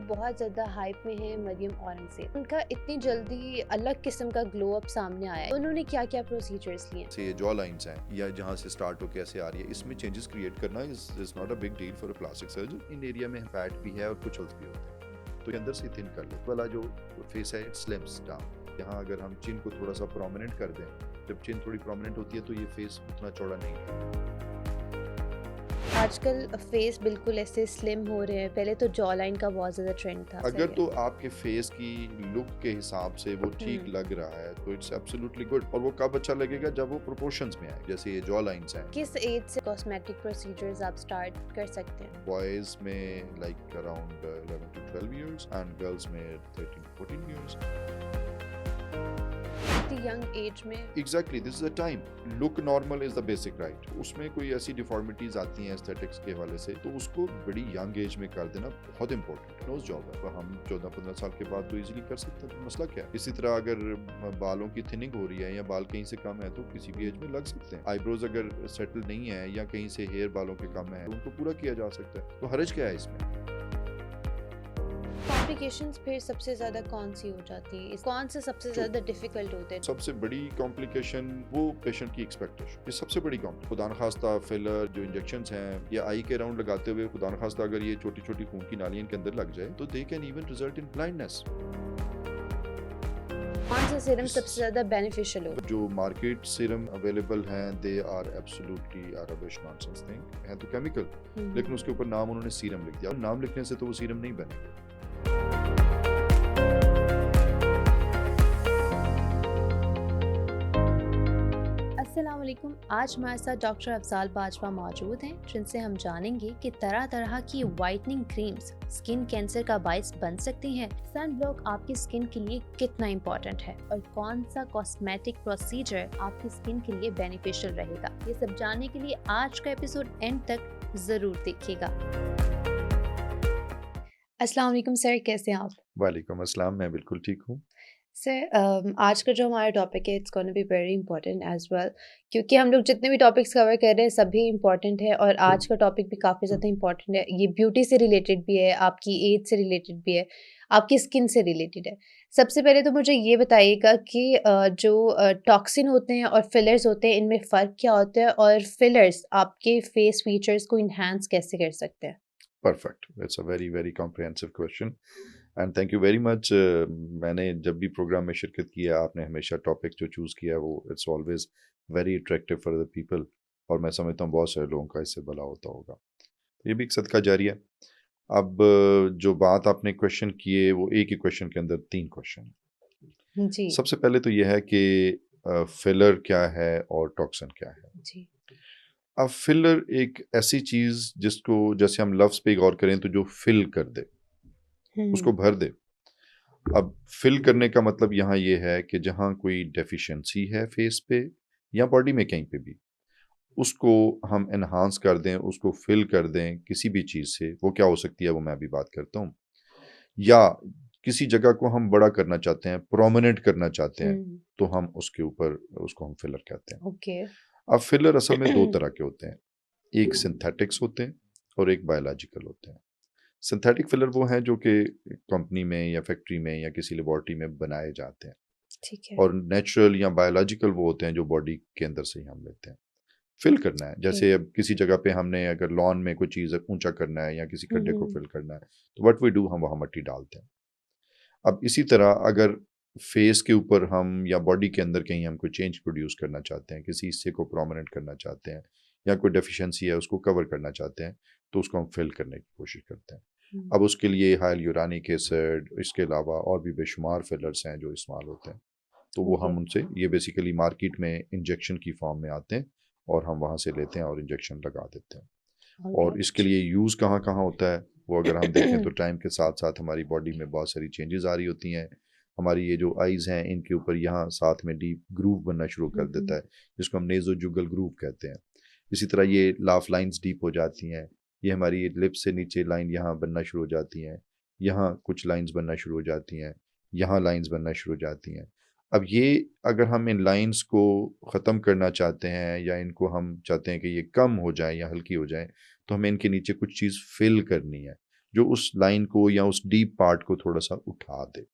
बहुत ज़्यादा हाइप में है मरियम औरंगज़ेब। उनका इतनी जल्दी अलग किस्म का ग्लो अप सामने आया है। उन्होंने क्या क्या प्रोसीजर्स लिए? से ये जॉ लाइंस हैं या जहाँ से स्टार्ट हो कैसे आ रही है, इसमें चेंजेस क्रिएट करना is not a big deal for a plastic surgeon. In area में फैट भी है और कुछ भी होते हैं, तो ये अंदर से थिन कर ले वाला जो फेस है, इट स्लिम्स डाउन। यहाँ अगर हम चिन को थोड़ा सा प्रोमिनेंट कर दें, जब चिन थोड़ी प्रोमिनेंट होती है तो ये फेस उतना चौड़ा नहीं है। आजकल फेस बिल्कुल ऐसे स्लिम हो रहे हैं। पहले तो जॉ लाइन का बहुत ज़्यादा ट्रेंड था। अगर तो आपके फेस की लुक के हिसाब से वो ठीक लग रहा है तो इट्स एब्सोल्युटली गुड। और वो कब अच्छा लगेगा? जब वो प्रोपोर्शंस में आए, जैसे ये जॉ लाइंस हैं। किस एज से कॉस्मेटिक प्रोसीजर्स आप स्टार्ट कर सकते हैं? बॉयज में like around 11 to 12 years and girls में 13 to 14 years। यंग एज में exactly, this is a time. Look normal is the basic right. उसमें कोई ऐसी डिफॉर्मिटीज आती हैं एस्थेटिक्स के हवाले से, तो उसको बड़ी यंग एज में कर देना बहुत इंपॉर्टेंट है। नोज जॉब है, तो हम 14-15 साल के बाद तो इजीली कर सकते हैं, तो मसला क्या है? इसी तरह अगर बालों की थिनिंग हो रही है या बाल कहीं से कम है तो किसी भी एज में लग सकते हैं। आईब्रोज अगर सेटल नहीं है या कहीं से हेयर बालों के कम है तो उनको पूरा किया जा सकता है, तो हर्ज क्या है इसमें? कॉम्प्लिकेशंस फिर सबसे ज्यादा कौन सी हो जाती है? कौन से सबसे ज्यादा डिफिकल्ट होते हैं? सबसे बड़ी कॉम्प्लिकेशन वो पेशेंट की एक्सपेक्टेशन, ये सबसे बड़ी कॉम्प्लिकेशन। खुदा न खास्ता फिलर जो इंजेक्शंस हैं या आई के राउंड लगाते हुए खुदा न खास्ता अगर ये छोटी छोटी खून की नालियां इनके अंदर लग जाए तो they can even result in blindness. कौन सा सीरम सबसे ज्यादा बेनिफिशियल हो? जो मार्केट सीरम अवेलेबल हैं they are absolutely are rubbish nonsense thing, है तो केमिकल, लेकिन उसके ऊपर नाम उन्होंने सीरम लिख दिया। नाम लिखने से तो वो सीरम नहीं बनेगा। अस्सलाम वालेकुम। आज हमारे साथ डॉक्टर अफजाल बाजवा मौजूद हैं, जिनसे हम जानेंगे कि तरह तरह की वाइटनिंग क्रीम्स स्किन कैंसर का बायस बन सकती हैं। सन ब्लॉक आपकी स्किन के लिए कितना इम्पोर्टेंट है और कौन सा कॉस्मेटिक प्रोसीजर आपकी स्किन के लिए बेनिफिशियल रहेगा, ये सब जानने के लिए आज का एपिसोड एंड तक जरूर देखिएगा। अस्सलाम वालेकुम सर, कैसे हैं आप? वालेकुम अस्सलाम, मैं बिल्कुल ठीक हूँ। सर, आज का जो हमारा टॉपिक है it's gonna be very important as well, क्योंकि हम लोग जितने भी टॉपिक्स कवर कर रहे हैं सभी इंपॉर्टेंट है और आज का टॉपिक भी काफ़ी ज़्यादा इंपॉर्टेंट है। ये ब्यूटी से रिलेटेड भी है, आपकी एज से रिलेटेड भी है, आपकी स्किन से रिलेटेड है। सबसे पहले तो मुझे ये बताइएगा कि जो टॉक्सिन होते हैं और फिलर्स होते हैं, इनमें फ़र्क क्या होता है और फिलर्स आपके फेस फीचर्स को इन्हांस कैसे कर सकते हैं? Perfect, it's a very very comprehensive question and thank you very much. मैंने जब भी प्रोग्राम में शिरकत किया, आपने हमेशा टॉपिक जो चूज़ किया है वो it's always very attractive for the people, और मैं समझता हूँ बहुत सारे लोगों का इससे भला होता होगा। ये भी एक सदका जारिया है। अब जो बात आपने क्वेश्चन किए वो एक ही क्वेश्चन के अंदर 3 क्वेश्चन है। जी, सबसे पहले तो ये है कि फिलर क्या है और टॉक्सिन क्या है। जी। अब फिलर एक ऐसी चीज़ जिसको, जैसे हम लफ्ज़ पे गौर करें तो जो फिल कर दे, उसको भर दे। अब फिल करने का मतलब यहाँ ये है कि जहाँ कोई डेफिशिएंसी है फेस पे या बॉडी में कहीं पे भी, उसको हम एनहांस कर दें, उसको फिल कर दें किसी भी चीज़ से। वो क्या हो सकती है वो मैं अभी बात करता हूँ। या किसी जगह को हम बड़ा करना चाहते हैं, प्रोमिनेंट करना चाहते हैं, हुँ, तो हम उसके ऊपर उसको हम फिलर कहते हैं। ओके। अब फिलर असल में 2 तरह के होते हैं, एक सिंथेटिक्स होते हैं और एक बायोलॉजिकल होते हैं। सिंथेटिक फिलर वो हैं जो कि कंपनी में या फैक्ट्री में या किसी लेबॉर्ट्री में बनाए जाते हैं, ठीक है, और नेचुरल या बायोलॉजिकल वो होते हैं जो बॉडी के अंदर से ही हम लेते हैं। फिल करना है, ठीक। जैसे अब किसी जगह पे हमने अगर लॉन में कोई चीज़ ऊंचा करना है या किसी हुँ, खड्डे को हुँ। फिल करना है, तो व्हाट वी डू, हम वहाँ मट्टी डालते हैं। अब इसी तरह अगर फेस के ऊपर हम या बॉडी के अंदर कहीं हम कोई चेंज प्रोड्यूस करना चाहते हैं, किसी हिस्से को प्रोमिनेंट करना चाहते हैं या कोई डेफिशिएंसी है उसको कवर करना चाहते हैं, तो उसको हम फिल करने की कोशिश करते हैं। हुँ, अब उसके लिए हाइलुरानिक एसिड, इसके अलावा और भी बेशुमार फिलर्स हैं जो इस्तेमाल होते हैं, तो वो ओके, हम उनसे, ये बेसिकली मार्केट में इंजेक्शन की फॉर्म में आते हैं और हम वहाँ से लेते हैं और इंजेक्शन लगा देते हैं। और इसके ऑलराइट। लिए यूज़ कहाँ कहाँ होता है वो अगर हम देखें तो टाइम के साथ साथ हमारी बॉडी में बहुत सारी चेंजेस आ रही होती हैं। हमारी ये जो आइज़ हैं इनके ऊपर यहाँ साथ में डीप ग्रूव बनना शुरू कर हुँ, देता हुँ। है, जिसको हम नेज़ोजुगल ग्रूव कहते हैं। इसी तरह ये लाफ लाइंस डीप हो जाती हैं, ये हमारी लिप्स से नीचे लाइन यहाँ बनना शुरू हो जाती हैं, यहाँ कुछ लाइंस बनना शुरू हो जाती हैं, यहाँ लाइंस बनना शुरू हो जाती हैं। अब ये अगर हम इन लाइंस को ख़त्म करना चाहते हैं या इनको हम चाहते हैं कि ये कम हो जाए या हल्की हो जाए, तो हमें इनके नीचे कुछ चीज़ फिल करनी है। जो उस लाइन को या उस डीप पार्ट को थोड़ा सा उठा दे।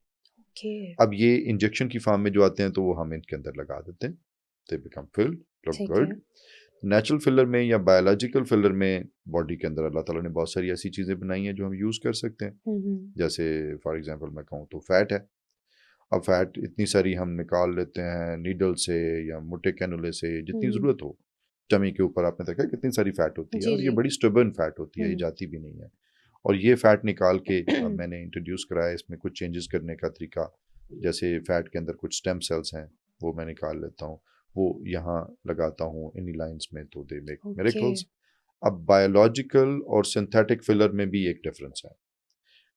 अब ये इंजेक्शन की फॉर्म में जो आते हैं तो वो हम इनके अंदर लगा देते हैं, they become field, look good. Natural filler में या बायोलॉजिकल फिलर में बॉडी के अंदर अल्लाह ताला ने बहुत सारी ऐसी चीज़ें बनाई हैं जो हम यूज़ कर सकते हैं। जैसे फॉर एग्जांपल मैं कहूँ तो फैट है। अब फैट इतनी सारी हम निकाल लेते हैं नीडल से या मोटे कैनुले से, जितनी ज़रूरत हो। टमी के ऊपर आपने देखा कितनी सारी फैट होती है, और ये बड़ी स्टबर्न फैट होती है, ये जाती भी नहीं है। और ये फैट निकाल के अब मैंने इंट्रोड्यूस कराया इसमें कुछ चेंजेस करने का तरीका। जैसे फैट के अंदर कुछ स्टेम सेल्स हैं, वो मैं निकाल लेता हूँ, वो यहाँ लगाता हूँ इन्हीं लाइंस में, तो दे मेक मिरेकल्स। अब बायोलॉजिकल और सिंथेटिक फिलर में भी एक डिफरेंस है।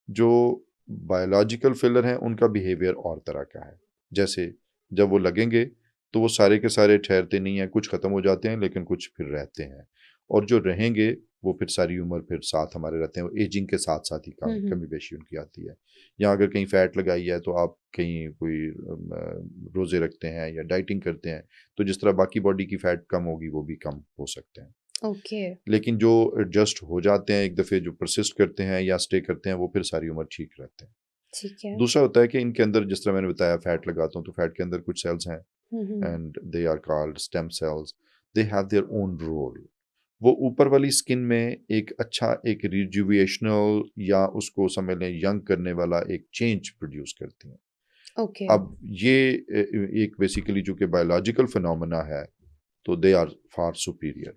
जो बायोलॉजिकल फिलर हैं उनका बिहेवियर और तरह का है। जैसे जब वो लगेंगे तो वो सारे के सारे ठहरते नहीं हैं, कुछ ख़त्म हो जाते हैं लेकिन कुछ फिर रहते हैं, और जो रहेंगे वो फिर सारी उम्र फिर साथ हमारे रहते हैं। वो एजिंग के साथ साथ ही कमी बेशी उनकी आती है। या अगर कहीं फैट लगाई है तो आप कहीं कोई रोज़े रखते हैं या डाइटिंग करते हैं, तो जिस तरह बाकी बॉडी की फैट कम होगी वो भी कम हो सकते हैं। लेकिन जो एडजस्ट हो जाते हैं एक दफ़े, जो परसिस्ट करते हैं या स्टे करते हैं, वो फिर सारी उम्र ठीक रहते हैं। दूसरा होता है कि इनके अंदर जिस तरह मैंने बताया फैट लगाता हूँ तो फैट के अंदर कुछ सेल्स हैं and they are called stem cells, they have their own role. वो ऊपर वाली स्किन में एक अच्छा एक रिजुविएशनल या उसको समझ लें यंग करने वाला एक चेंज प्रोड्यूस करती हैं। अब ये एक बेसिकली जो कि बायोलॉजिकल फिनोमेना है, तो दे आर फार सुपीरियर।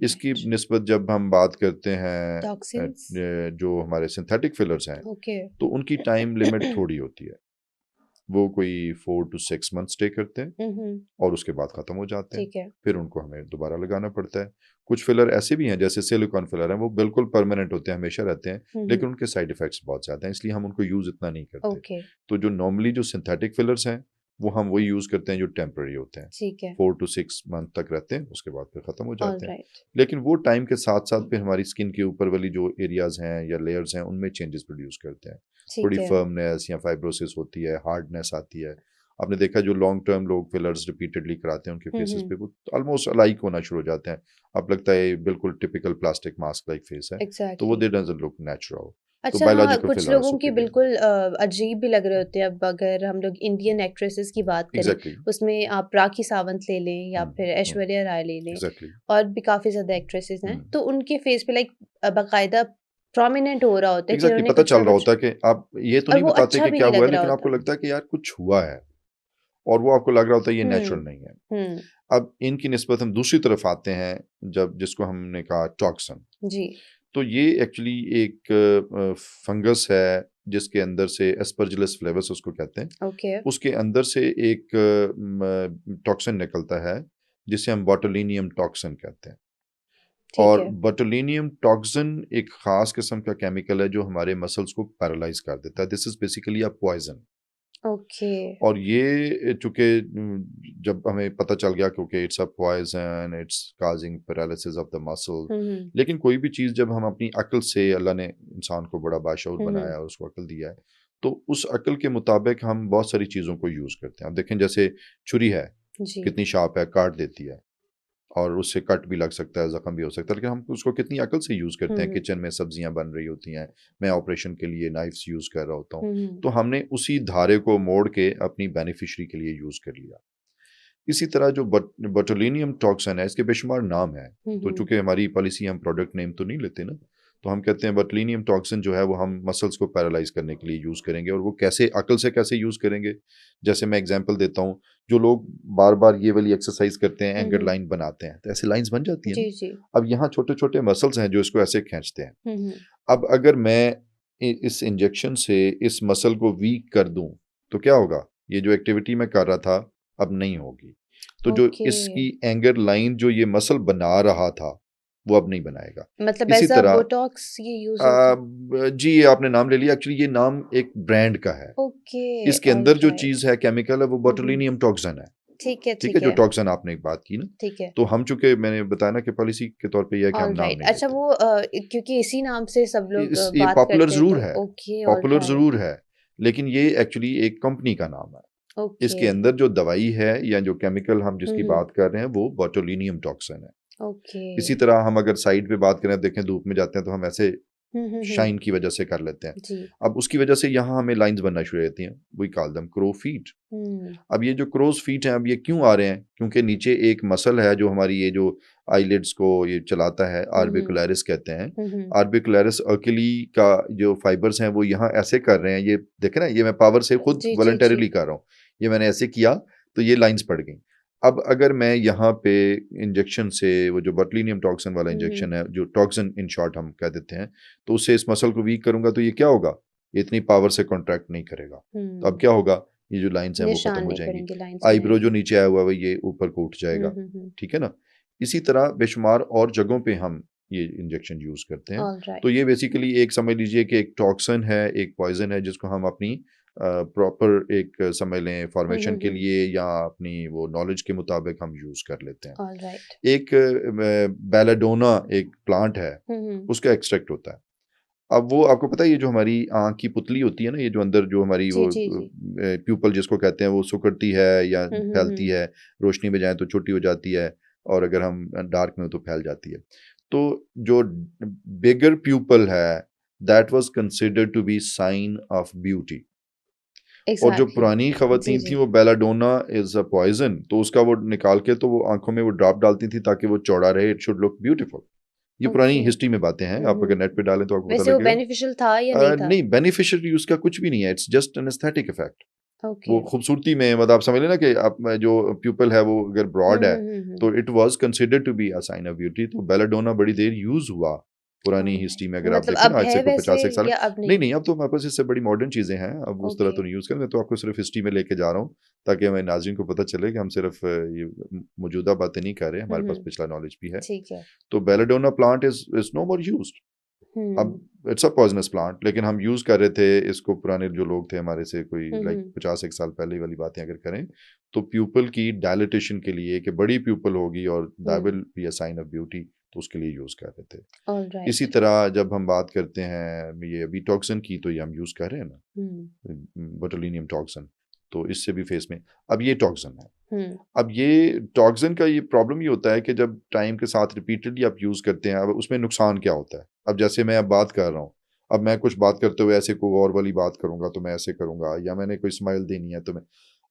इसकी निस्बत जब हम बात करते हैं जो हमारे सिंथेटिक फिलर्स हैं, तो उनकी टाइम लिमिट थोड़ी होती है। वो कोई 4 to 6 मंथ स्टे करते हैं और उसके बाद ख़त्म हो जाते हैं। फिर उनको हमें दोबारा लगाना पड़ता है। कुछ फिलर ऐसे भी हैं जैसे सिलिकॉन फिलर हैं, वो बिल्कुल परमानेंट होते हैं, हमेशा रहते हैं, लेकिन उनके साइड इफ़ेक्ट्स बहुत ज़्यादा हैं, इसलिए हम उनको यूज़ इतना नहीं करते। तो जो नॉर्मली जो सिंथेटिक फिलर्स हैं वो हम वही यूज़ करते हैं जो टेम्पररी होते हैं, 4 to 6 मंथ तक रहते हैं, उसके बाद फिर ख़त्म हो जाते हैं। लेकिन वो टाइम के साथ साथ फिर हमारी स्किन के ऊपर वाली जो एरियाज़ हैं या लेयर्स हैं उनमें चेंजेस प्रोड्यूस करते हैं। थोड़ी फर्मनेस या फाइब्रोसिस होती है, हार्डनेस आती है। आपने देखा जो लॉन्ग टर्म लोग फिलर्स रिपीटेडली कराते हैं उनके फेसेस पे वो ऑलमोस्ट अलाइक होना शुरू हो जाते हैं। अब लगता है बिल्कुल typical plastic mask like face है, तो वो दे डजंट लुक नेचुरल। अच्छा, हाँ, कुछ लोगों की बिल्कुल अजीब भी लग रहे होते हैं। अब अगर हम लोग इंडियन एक्ट्रेसेस की बात करें, उसमें आप राखी सावंत ले लें या फिर ऐश्वर्या राय ले लें, और भी काफ़ी ज़्यादा एक्ट्रेसेस हैं, तो उनके फेस पे लाइक बाकायदा प्रोमिनेंट हो रहा होता है कि पता चल रहा होता है कि आप ये तो नहीं बताते कि क्या हुआ है, लेकिन आपको लगता है कि यार कुछ हुआ है, और वो आपको लग रहा होता है ये नेचुरल नहीं है। अब इनकी निस्बत हम दूसरी तरफ आते हैं, जब जिसको हमने कहा टॉक्सिन जी, तो ये एक्चुअली एक फंगस है जिसके अंदर से एस्परजिलस फ्लेवस उसको कहते हैं। उसके अंदर से एक टॉक्सिन निकलता है जिसे हम बोटुलिनियम टॉक्सिन कहते हैं। और बोटुलिनियम टॉक्सिन एक खास किस्म का केमिकल है जो हमारे मसल्स को पैरालाइज कर देता है। This is basically a poison. और ये चूंकि जब हमें पता चल गया क्योंकि it's a poison, it's causing paralysis of the muscle. लेकिन कोई भी चीज़ जब हम अपनी अक्ल से, अल्लाह ने इंसान को बड़ा बाशऊर बनाया और उसको अक्ल दिया है, तो उस अक्ल के मुताबिक हम बहुत सारी चीज़ों को यूज़ करते हैं। अब देखें जैसे छुरी है, कितनी शार्प है, काट देती है, और उससे कट भी लग सकता है, ज़ख्म भी हो सकता है, लेकिन हम उसको कितनी अकल से यूज़ करते हैं। किचन में सब्जियां बन रही होती हैं, मैं ऑपरेशन के लिए नाइफ्स यूज़ कर रहा होता हूँ, तो हमने उसी धारे को मोड़ के अपनी बेनिफिशरी के लिए यूज़ कर लिया। इसी तरह जो बोटुलिनियम टॉक्सिन है, इसके बेशुमार नाम है, तो चूंकि हमारी पॉलिसी हम प्रोडक्ट नेम तो नहीं लेते ना, तो हम कहते हैं बोटुलिनियम टॉक्सिन जो है वो हम मसल्स को पैरालाइज करने के लिए यूज़ करेंगे। और वो कैसे, अकल से कैसे यूज़ करेंगे, जैसे मैं एग्जांपल देता हूँ, जो लोग बार बार ये वाली एक्सरसाइज करते हैं, एंगर लाइन बनाते हैं, तो ऐसे लाइंस बन जाती हैं जी। अब यहाँ छोटे छोटे मसल्स हैं जो इसको ऐसे खींचते हैं। अब अगर मैं इस इंजेक्शन से इस मसल को वीक कर दूं तो क्या होगा, ये जो एक्टिविटी मैं कर रहा था अब नहीं होगी। तो जो इसकी एंगर लाइन जो ये मसल बना रहा था वो अब नहीं बनाएगा। मतलब इसी तरह बोटॉक्स ये यूज होता जी, ये आपने नाम ले लिया, एक्चुअली ये नाम एक ब्रांड का है। इसके अंदर जो चीज है, केमिकल है, वो बोटुलिनियम टॉक्सिन है। ठीक है, जो टॉक्सिन आपने एक बात की ना, ठीक है, तो हम चूंकि मैंने बताया ना कि पॉलिसी के तौर पे यह कि हम नाम नहीं अच्छा लेते। वो क्योंकि इसी नाम से सब लोग ये बात पॉपुलर करते जरूर हैं, है, तो पॉपुलर जरूर है, लेकिन ये एक्चुअली एक कंपनी का नाम है। इसके अंदर जो दवाई है या जो केमिकल हम जिसकी बात कर रहे हैं वो बोटुलिनियम टॉक्सिन है। इसी तरह हम अगर साइड पे बात करें, देखें धूप में जाते हैं तो हम ऐसे शाइन की वजह से कर लेते हैं। जी। अब उसकी वजह से यहाँ हमें लाइंस बनना शुरू हो जाती हैं, we call them crow feet. अब ये जो क्रोज फीट हैं, अब ये क्यों आ रहे हैं? क्योंकि नीचे एक मसल है जो हमारी ये जो आईलिड्स को ये चलाता है, आर्बिकुलरिस कहते हैं। आर्बिकुलरिस अर्किली का जो फाइबर्स हैं वो यहाँ ऐसे कर रहे हैं, ये देखे ना, ये मैं पावर से खुद जी, जी, वॉलंटरीली जी। कर रहा हूँ, ये मैंने ऐसे किया तो ये लाइंस पड़ गई। अब अगर मैं यहाँ पे इंजेक्शन से, वो जो बटुलिनियम टॉक्सिन वाला इंजेक्शन है, जो टॉक्सिन इन शॉर्ट हम कह देते हैं, तो उससे इस मसल को वीक करूंगा तो ये क्या होगा? ये इतनी पावर से कॉन्ट्रैक्ट नहीं करेगा। तो अब क्या होगा? ये जो लाइंस हैं वो खत्म निशान हो नहीं जाएंगी, पड़ेंगे, लाइंस आईब्रो नहीं जो नीचे आया हुआ है ये ऊपर को उठ जाएगा, ठीक है ना। इसी तरह बेशुमार और जगहों पे हम ये इंजेक्शन यूज करते हैं। ऑलराइट। तो ये बेसिकली एक समझ लीजिए कि एक टॉक्सिन है, एक पॉइजन है, जिसको हम अपनी प्रॉपर एक समझ लें फॉर्मेशन के लिए या अपनी वो नॉलेज के मुताबिक हम यूज कर लेते हैं। ऑलराइट। एक बेलाडोना एक प्लांट है, उसका एक्सट्रैक्ट होता है। अब वो आपको पता है, ये जो हमारी आँख की पुतली होती है ना, ये जो अंदर जो हमारी जी, वो जी, जी। प्यूपल जिसको कहते हैं, वो सिकुड़ती है या फैलती हुँ। है, रोशनी में जाए तो छोटी हो जाती है, और अगर हम डार्क में हो तो फैल जाती है। तो जो बिगर प्यूपल है, that was considered to be sign of beauty. और जो एग्ज़ैक्टली। पुरानी जी, खवातीन थी, जी। वो बेलाडोना इज अ पॉइजन, तो उसका वो निकाल के तो वो आंखों में वो ड्रॉप डालती थी ताकि वो चौड़ा रहे, इट शुड लुक ब्यूटीफुल। ये पुरानी ओके। हिस्ट्री में बातें हैं, आप अगर नेट पे डालें तो आपको पता वैसे वो लगेगा। बेनिफिशियल था या नहीं था? नहीं, बेनिफिशियरी उसका कुछ भी नहीं है, it's just an aesthetic effect. Okay. वो खूबसूरती में, मतलब आप समझ लें ना कि आप जो प्यूपल है वो अगर ब्रॉड है, तो it was considered to be a sign of beauty. तो बेलाडोना बड़ी देर यूज हुआ पुरानी हिस्ट्री में, ऑलराइट। अगर आप मतलब देखें अब ना, आज है से कोई वैसे 50 एक साल। या अब नहीं नहीं? नहीं, अब तो हमारे पास इससे बड़ी मॉडर्न चीजें हैं, अब उस तरह ओके। तो नहीं यूज करें। मैं तो आपको सिर्फ हिस्ट्री में लेके जा रहा हूँ ताकि हमें नाज़रीन को पता चले कि हम सिर्फ ये मौजूदा बातें नहीं कर रहे, हमारे पास पिछला नॉलेज भी है। ठीक है। तो belladonna plant is no more used. अब हुँ। इट्स अ पॉइजनस प्लांट, लेकिन हम यूज कर रहे थे इसको, पुराने जो लोग थे हमारे से, कोई लाइक 50 एक साल पहले वाली बातें अगर करें, तो प्यूपल की डायलिटेशन के लिए, कि बड़ी प्यूपल होगी और that will be a sign of beauty, तो उसके लिए यूज कर रहे थे। इसी ऑलराइट। तरह जब हम बात करते हैं ये अभी टॉक्सिन की, तो ये हम यूज कर रहे हैं ना, हुँ। बोटुलिनियम टॉक्सिन, तो इससे भी फेस में, अब ये टॉक्सिन है। हुँ। अब ये टॉक्सिन का ये प्रॉब्लम ये होता है कि जब टाइम के साथ रिपीटेडली आप यूज़ करते हैं, अब उसमें नुकसान क्या होता है? अब जैसे मैं अब बात कर रहा हूँ, अब मैं कुछ बात करते हुए ऐसे कोई और वाली बात करूँगा तो मैं ऐसे करूँगा, या मैंने कोई स्माइल देनी है तो मैं,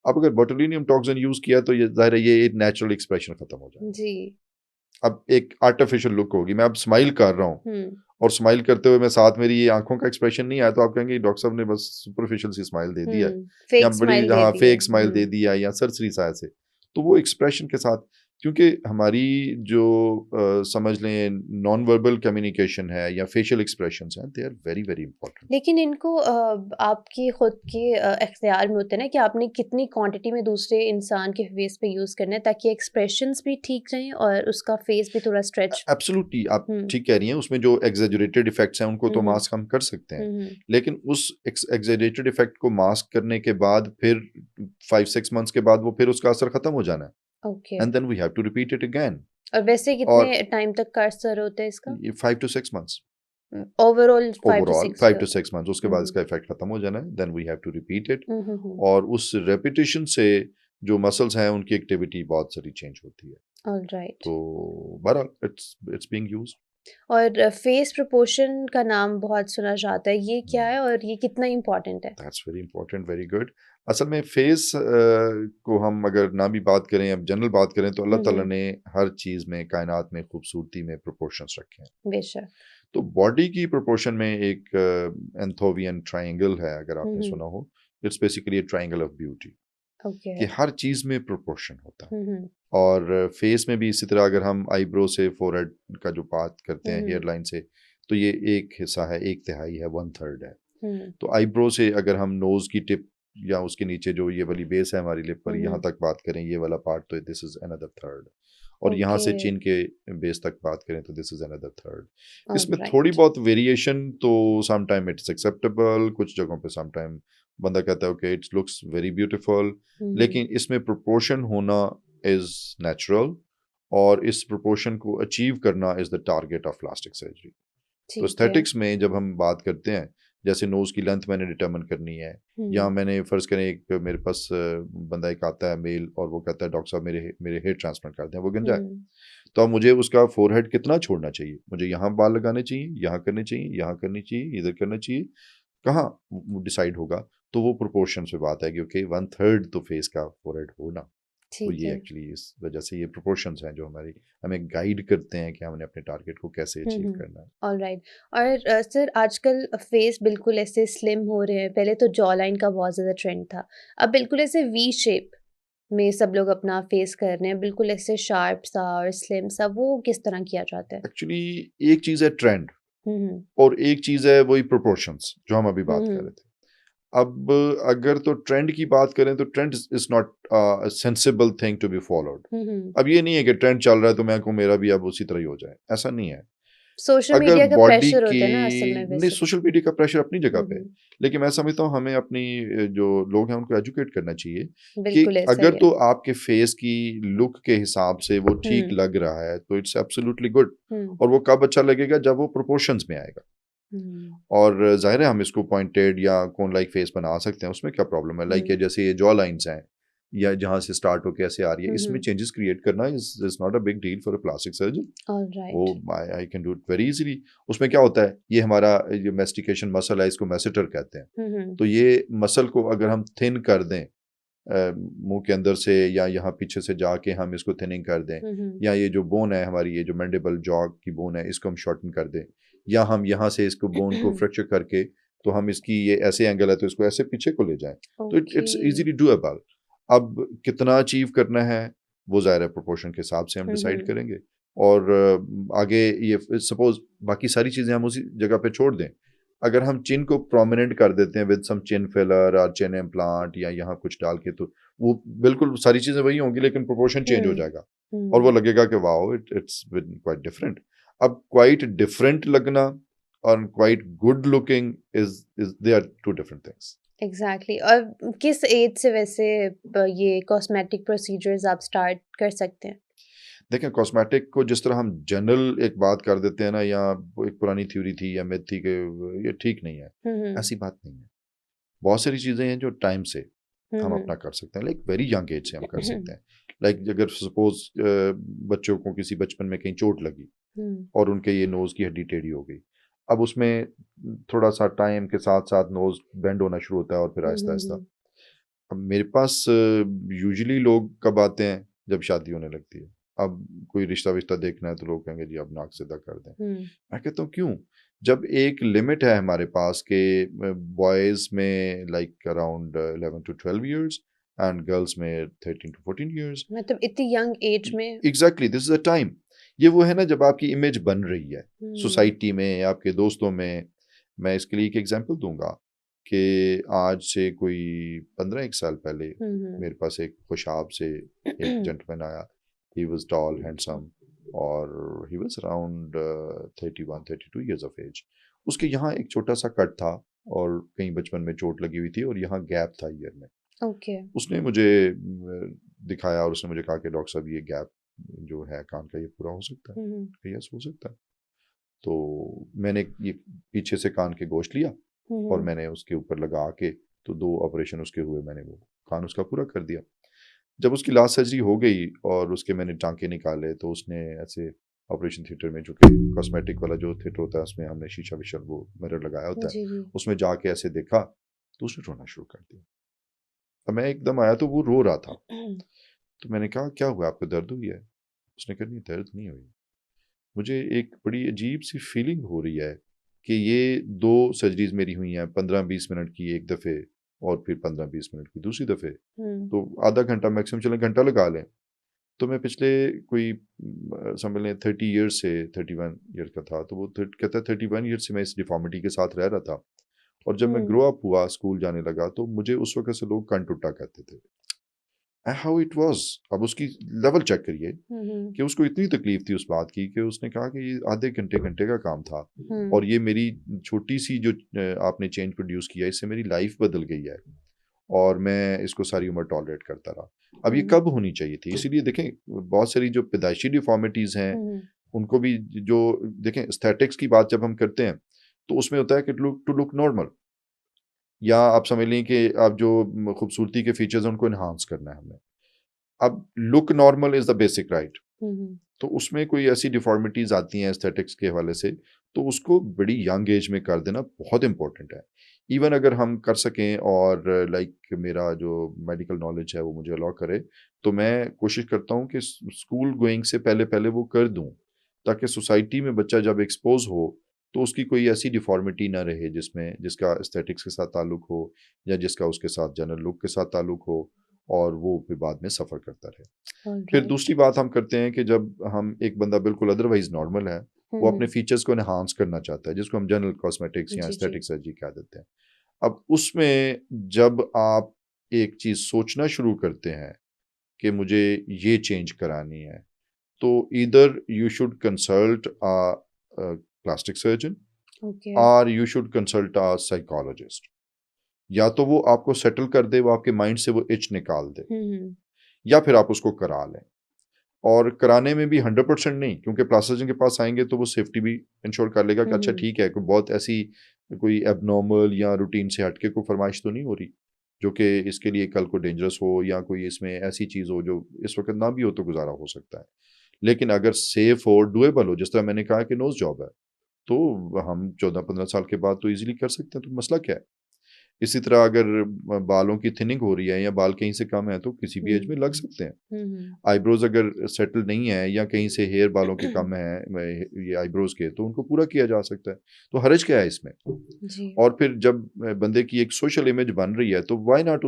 अब अगर बोटुलिनियम टॉक्सिन यूज़ किया तो ये ज़ाहिर है ये एक नेचुरल एक्सप्रेशन खत्म हो जाएगा। जी। अब एक आर्टिफिशियल लुक होगी, मैं अब स्माइल कर रहा हूँ हुँ। और स्माइल करते हुए मैं साथ मेरी ये आँखों का एक्सप्रेशन नहीं आया, तो आप कहेंगे डॉक्टर साहब ने बस सुपरफिशियल सी स्माइल दे दी है, या फेक बड़ी, स्माइल दे हाँ, दी है। फेक स्माइल दे दिया, या सरसरी सा ऐसे। तो वो एक्सप्रेशन के साथ, क्योंकि हमारी जो समझ लें नॉन वर्बल कम्युनिकेशन है या फेशियल एक्सप्रेशंस हैं, they are very very important. लेकिन इनको आपकी खुद के इख्तियार में होता है ना कि आपने कितनी क्वांटिटी में दूसरे इंसान के फेस पे यूज़ करना है ताकि एक्सप्रेशंस भी ठीक रहें और उसका फेस भी थोड़ा स्ट्रेच। एब्सोल्युटली, आप हुँ। ठीक कह रही हैं, उसमें जो एग्जेजरेटेड इफेक्ट्स हैं उनको हुँ, तो हुँ। मास्क हम कर सकते हैं, हुँ। लेकिन उस एग्जेजरेटेड इफेक्ट को मास्क करने के बाद फिर 5-6 मंथ्स के बाद वो फिर उसका असर खत्म हो जाना है, okay. And then we have to repeat it again. और वैसे और कितने टाइम तक का असर होता है इसका? ये 5 to 6 months, overall 5 to overall 6। 5 to 6 months, उसके बाद हुँ। इसका इफेक्ट खत्म हो जाना है, then we have to repeat it. हुँ। और उस रेपिटेशन से जो मसल्स हैं उनकी एक्टिविटी बहुत सारी चेंज होती है। ऑलराइट। तो बहरहाल इट्स बीइंग यूज्ड। और फेस प्रपोर्शन का नाम बहुत सुना जाता है, ये क्या है और ये कितना इम्पोर्टेंट है? That's very important, very good. असल में फेस को हम अगर ना भी बात करें, अब जनरल बात करें, तो अल्लाह ताला ने हर चीज़ में, कायनात में खूबसूरती में प्रोपोर्शंस रखे हैं। बेशक। तो बॉडी की प्रोपोर्शन में एक एंथोवियन ट्रायंगल है, अगर आपने हुँ। सुना हो, it's basically a triangle of beauty, okay. कि हर चीज़ में प्रोपोर्शन होता है। हुँ। और फेस में भी इसी तरह, अगर हम आईब्रो से फोरहेड का जो बात करते हैं, हेयर हुँ। लाइन से, तो ये एक हिस्सा है, एक तिहाई है, 1/3 है। हुँ। तो आईब्रो से अगर हम नोज की टिप या उसके नीचे जो ये वाली बेस है हमारी लिप पर, यहाँ हुँ। तक बात करें, ये वाला पार्ट, तो दिस इज अनदर थर्ड। और यहाँ ओके। से चिन के बेस तक बात करें तो दिस इज अनदर थर्ड। इसमें थोड़ी ऑलराइट। बहुत वेरिएशन, तो सम टाइम इट्स एक्सेप्टेबल, कुछ जगहों पे सम टाइम बंदा कहता है okay it's looks very beautiful, हुँ। लेकिन इसमें प्रोपोर्शन होना इज नेचुरल, और इस प्रोपोर्शन को अचीव करना is the target of plastic surgery. तो ठीक है। एस्थेटिक्स में जब हम बात करते हैं, जैसे नोज़ की लेंथ मैंने डिटर्मिन करनी है, या मैंने फ़र्ज़ करें एक मेरे पास बंदा एक आता है मेल और वो कहता है डॉक्टर साहब मेरे मेरे हेयर ट्रांसप्लांट कर दें, वो गंजा है। तो अब मुझे उसका फोरहेड कितना छोड़ना चाहिए, मुझे यहाँ बाल लगाने चाहिए, यहाँ करने चाहिए, यहाँ करनी चाहिए, इधर करना चाहिए, कहाँ डिसाइड होगा। तो वो प्रोपोर्शन पे बात है कि ओके 1/3 तो फेस का फोरहेड होना। तो ठीक ये है। एक्चुअली इस वजह से ये प्रोपोर्शंस हैं जो हमारी हमें गाइड करते हैं कि हमने अपने टारगेट को कैसे अचीव करना है। ऑलराइट। और सर आजकल फेस बिल्कुल ऐसे स्लिम हो रहे हैं, पहले तो जॉ लाइन का बहुत ज़्यादा ट्रेंड था, अब बिल्कुल ऐसे वी शेप में सब लोग अपना फेस कर रहे हैं, बिल्कुल ऐसे शार्प सा और स्लिम सा, वो किस तरह किया जाता है? एक्चुअली एक चीज़ है ट्रेंड हम्म और एक चीज़ है वही प्रोपोर्शंस जो हम अभी बात कर हम्म रहे थे। अब अगर तो ट्रेंड की बात करें तो trend is not sensible thing to be followed. Hmm अब ये नहीं है कि ट्रेंड चल रहा है तो मैं को मेरा भी अब उसी तरह ही हो जाए, ऐसा नहीं है। सोशल अगर मीडिया का बॉडी प्रेशर की होता है ना असल में नहीं, बेसिकली। सोशल मीडिया का प्रेशर अपनी जगह पे है, हम्म, लेकिन मैं समझता हूँ हमें अपनी जो लोग हैं उनको एजुकेट करना चाहिए कि बिल्कुल ऐसा अगर ही है। तो आपके फेस की लुक के हिसाब से वो ठीक हम्म लग रहा है तो इट्स एब्सोल्युटली गुड। हम्म और वो कब अच्छा लगेगा, जब वो प्रोपोर्शंस में आएगा। हम्म और ज़ाहिर है हम इसको पॉइंटेड या कोन लाइक फेस बना सकते हैं, उसमें क्या प्रॉब्लम है। लाइक हम्म जैसे ये जॉ लाइन्स हैं या जहाँ से स्टार्ट होके ऐसे आ रही है, इसमें हम्म चेंजेस क्रिएट करना is not a big deal for a plastic surgeon. वो alright. I can do it very easily. उसमें क्या होता है, ये हमारा जो मेस्टिकेशन मसल है इसको मैसेटर कहते हैं। हम्म तो ये मसल को अगर हम थिन कर दें मुंह के अंदर से या यहाँ पीछे से जाके हम इसको थिनिंग कर दें, हम्म या ये जो बोन है हमारी, ये जो मैंडिबल जॉ की बोन है, इसको हम शॉर्टन कर दें, या हम यहाँ से इसको बोन को फ्रैक्चर करके तो हम इसकी ये ऐसे एंगल है तो इसको ऐसे पीछे को ले जाएं, तो ओके। It's easily doable. अब कितना अचीव करना है वो ज़ाहिर है प्रोपोर्शन के हिसाब से हम डिसाइड हम्म करेंगे। और आगे ये सपोज बाकी सारी चीज़ें हम उसी जगह पे छोड़ दें, अगर हम चिन को प्रोमिनेंट कर देते हैं विद सम चिन फिलर और चिन इम्प्लांट या यहाँ कुछ डाल के, तो वो बिल्कुल सारी चीज़ें वही होंगी लेकिन प्रोपोर्शन चेंज हो हम्म जाएगा और वो हम्म लगेगा कि वाओ इट्स क्वाइट डिफरेंट। अब क्वाइट डिफरेंट लगना और quite good looking is they are two different things. Exactly exactly। और किस एज से वैसे ये कॉस्मेटिक प्रोसीजर्स आप स्टार्ट कर सकते हैं? देखें, कॉस्मेटिक को जिस तरह हम जनरल एक बात कर देते हैं ना, या वो एक पुरानी थ्योरी थी या मिथ थी कि ये ठीक नहीं है, हम्म ऐसी बात नहीं है। बहुत सारी चीज़ें हैं जो टाइम से हम हम्म अपना कर सकते हैं, लाइक वेरी यंग एज से हम कर हम्म सकते हैं। लाइक अगर सपोज बच्चों को किसी बचपन में कहीं चोट लगी और उनके ये नोज़ की हड्डी टेढ़ी हो गई, अब उसमें थोड़ा सा टाइम के साथ साथ नोज़ बेंड होना शुरू होता है और फिर आहिस्ता आहिस्ता। हम्म अब मेरे पास यूजुअली लोग कब आते हैं, जब शादी होने लगती है। अब कोई रिश्ता विश्ता देखना है तो लोग कहेंगे जी अब नाक सीधा कर दें। हम्म मैं कहता हूँ क्यों, जब एक लिमिट है हमारे पास के बॉयज़ में like around 11 to 12 years and girls में 13 to 14 years। मतलब इतनी यंग एज में। Exactly this is a time. ये वो है ना जब आपकी इमेज बन रही है हम्म सोसाइटी में, आपके दोस्तों में। मैं इसके लिए एक एग्जांपल दूंगा कि आज से कोई 15 एक साल पहले हम्म मेरे पास एक खुशाब से एक जेंटलमैन आया। ही वाज टॉल हैंडसम और he was around 31 32 years of age. उसके यहाँ एक छोटा सा कट था और कहीं बचपन में चोट लगी हुई थी और यहाँ गैप था ईयर में। ओके। उसने मुझे दिखाया और उसने मुझे कहा कि डॉक्टर साहब ये गैप जो है कान का ये पूरा हो सकता है। यस हो सकता है। तो मैंने ये पीछे से कान के गोश्त लिया और हम्म मैंने उसके ऊपर लगा के, तो 2 ऑपरेशन उसके हुए, मैंने वो कान उसका पूरा कर दिया। जब उसकी लास्ट सर्जरी हो गई और उसके मैंने टांके निकाले तो उसने ऐसे ऑपरेशन थिएटर में, जो कि कॉस्मेटिक वाला जो थिएटर होता है उसमें हमने शीशा विशा वो मिरर लगाया होता है, जी जी। उसमें जाके ऐसे देखा तो उसने रोना शुरू कर दिया। अब मैं एकदम आया तो वो रो रहा था। तो मैंने कहा क्या हुआ, आपको दर्द हुई है? उसने कहा नहीं दर्द नहीं हुई, मुझे एक बड़ी अजीब सी फीलिंग हो रही है कि ये 2 सर्जरीज मेरी हुई हैं, 15-20 मिनट की एक दफ़े और फिर 15-20 मिनट की दूसरी दफ़े, तो आधा घंटा मैक्सिमम, चलें घंटा लगा लें। तो मैं पिछले कोई समझ लें 30 ईयर्स से 31 ईयर का था, तो वो कहता है 31 ईयर से मैं इस डिफॉर्मिटी के साथ रह रहा था। और जब मैं ग्रो अप हुआ, स्कूल जाने लगा, तो मुझे उस वक्त से लोग कान टुट्टा कहते थे। How it was. अब उसकी लेवल चेक करिए कि उसको इतनी तकलीफ थी उस बात की कि उसने कहा कि ये आधे घंटे घंटे का काम था और ये मेरी छोटी सी जो आपने चेंज प्रोड्यूस किया, इससे मेरी लाइफ बदल गई है और मैं इसको सारी उम्र टॉलरेट करता रहा। अब ये कब होनी चाहिए थी? इसीलिए देखें, बहुत सारी जो पैदाइशी डिफॉर्मिटीज़ हैं उनको भी, जो देखें एस्थेटिक्स की बात जब हम करते हैं तो उसमें होता है कि टू लुक नॉर्मल। या आप समझ लें कि आप जो खूबसूरती के फीचर्स हैं उनको इन्हांस करना है हमने। अब look normal is the basic right. तो उसमें कोई ऐसी डिफॉर्मिटीज़ आती हैं एस्थेटिक्स के हवाले से, तो उसको बड़ी यंग एज में कर देना बहुत इम्पोर्टेंट है। इवन अगर हम कर सकें और लाइक मेरा जो मेडिकल नॉलेज है वो मुझे अलाउ करे, तो मैं कोशिश करता हूँ कि स्कूल गोइंग से पहले-पहले वो कर दूँ, ताकि सोसाइटी में बच्चा जब एक्सपोज़ हो, तो उसकी कोई ऐसी डिफॉर्मिटी ना रहे जिसका एस्थेटिक्स के साथ ताल्लुक हो या जिसका उसके साथ जनरल लुक के साथ ताल्लुक हो और वो फिर बाद में सफ़र करता रहे। फिर ऑलराइट। दूसरी बात हम करते हैं कि जब हम एक बंदा बिल्कुल अदरवाइज नॉर्मल है, वो अपने फीचर्स को एनहांस करना चाहता है, जिसको हम जनरल कॉस्मेटिक्स या जी, जी। एस्थेटिक सर्जरी कह देते हैं। अब उसमें जब आप एक चीज़ सोचना शुरू करते हैं कि मुझे ये चेंज करानी है, तो either you should consult plastic surgeon okay. और you should consult a psychologist. या तो वो आपको सेटल कर दे, वो आपके माइंड से वो इच निकाल दे, या फिर आप उसको करा लें। और कराने में भी 100% नहीं, क्योंकि प्लास्टिक सर्जन के पास आएंगे तो वो सेफ्टी भी इंश्योर कर लेगा कि अच्छा ठीक है, कोई बहुत ऐसी कोई एबनॉर्मल या रूटीन से हटके कोई फरमाइश तो नहीं हो रही जो कि इसके लिए कल को डेंजरस हो, या कोई इसमें ऐसी चीज़ हो जो इस वक्त ना भी हो तो गुजारा हो सकता है। लेकिन अगर सेफ हो, डुएबल हो, जिस तरह मैंने कहा कि नोज जॉब है, तो हम 14-15 साल के बाद तो इजीली कर सकते हैं, तो मसला क्या है। इसी तरह अगर बालों की थिनिंग हो रही है या बाल कहीं से कम है तो किसी भी एज में लग सकते हैं। आईब्रोज अगर सेटल नहीं है या कहीं से हेयर बालों के कम है ये आईब्रोज के, तो उनको पूरा किया जा सकता है। तो हर्ज क्या है इसमें। जी। और फिर जब बंदे की एक सोशल इमेज बन रही है, तो वाई नॉट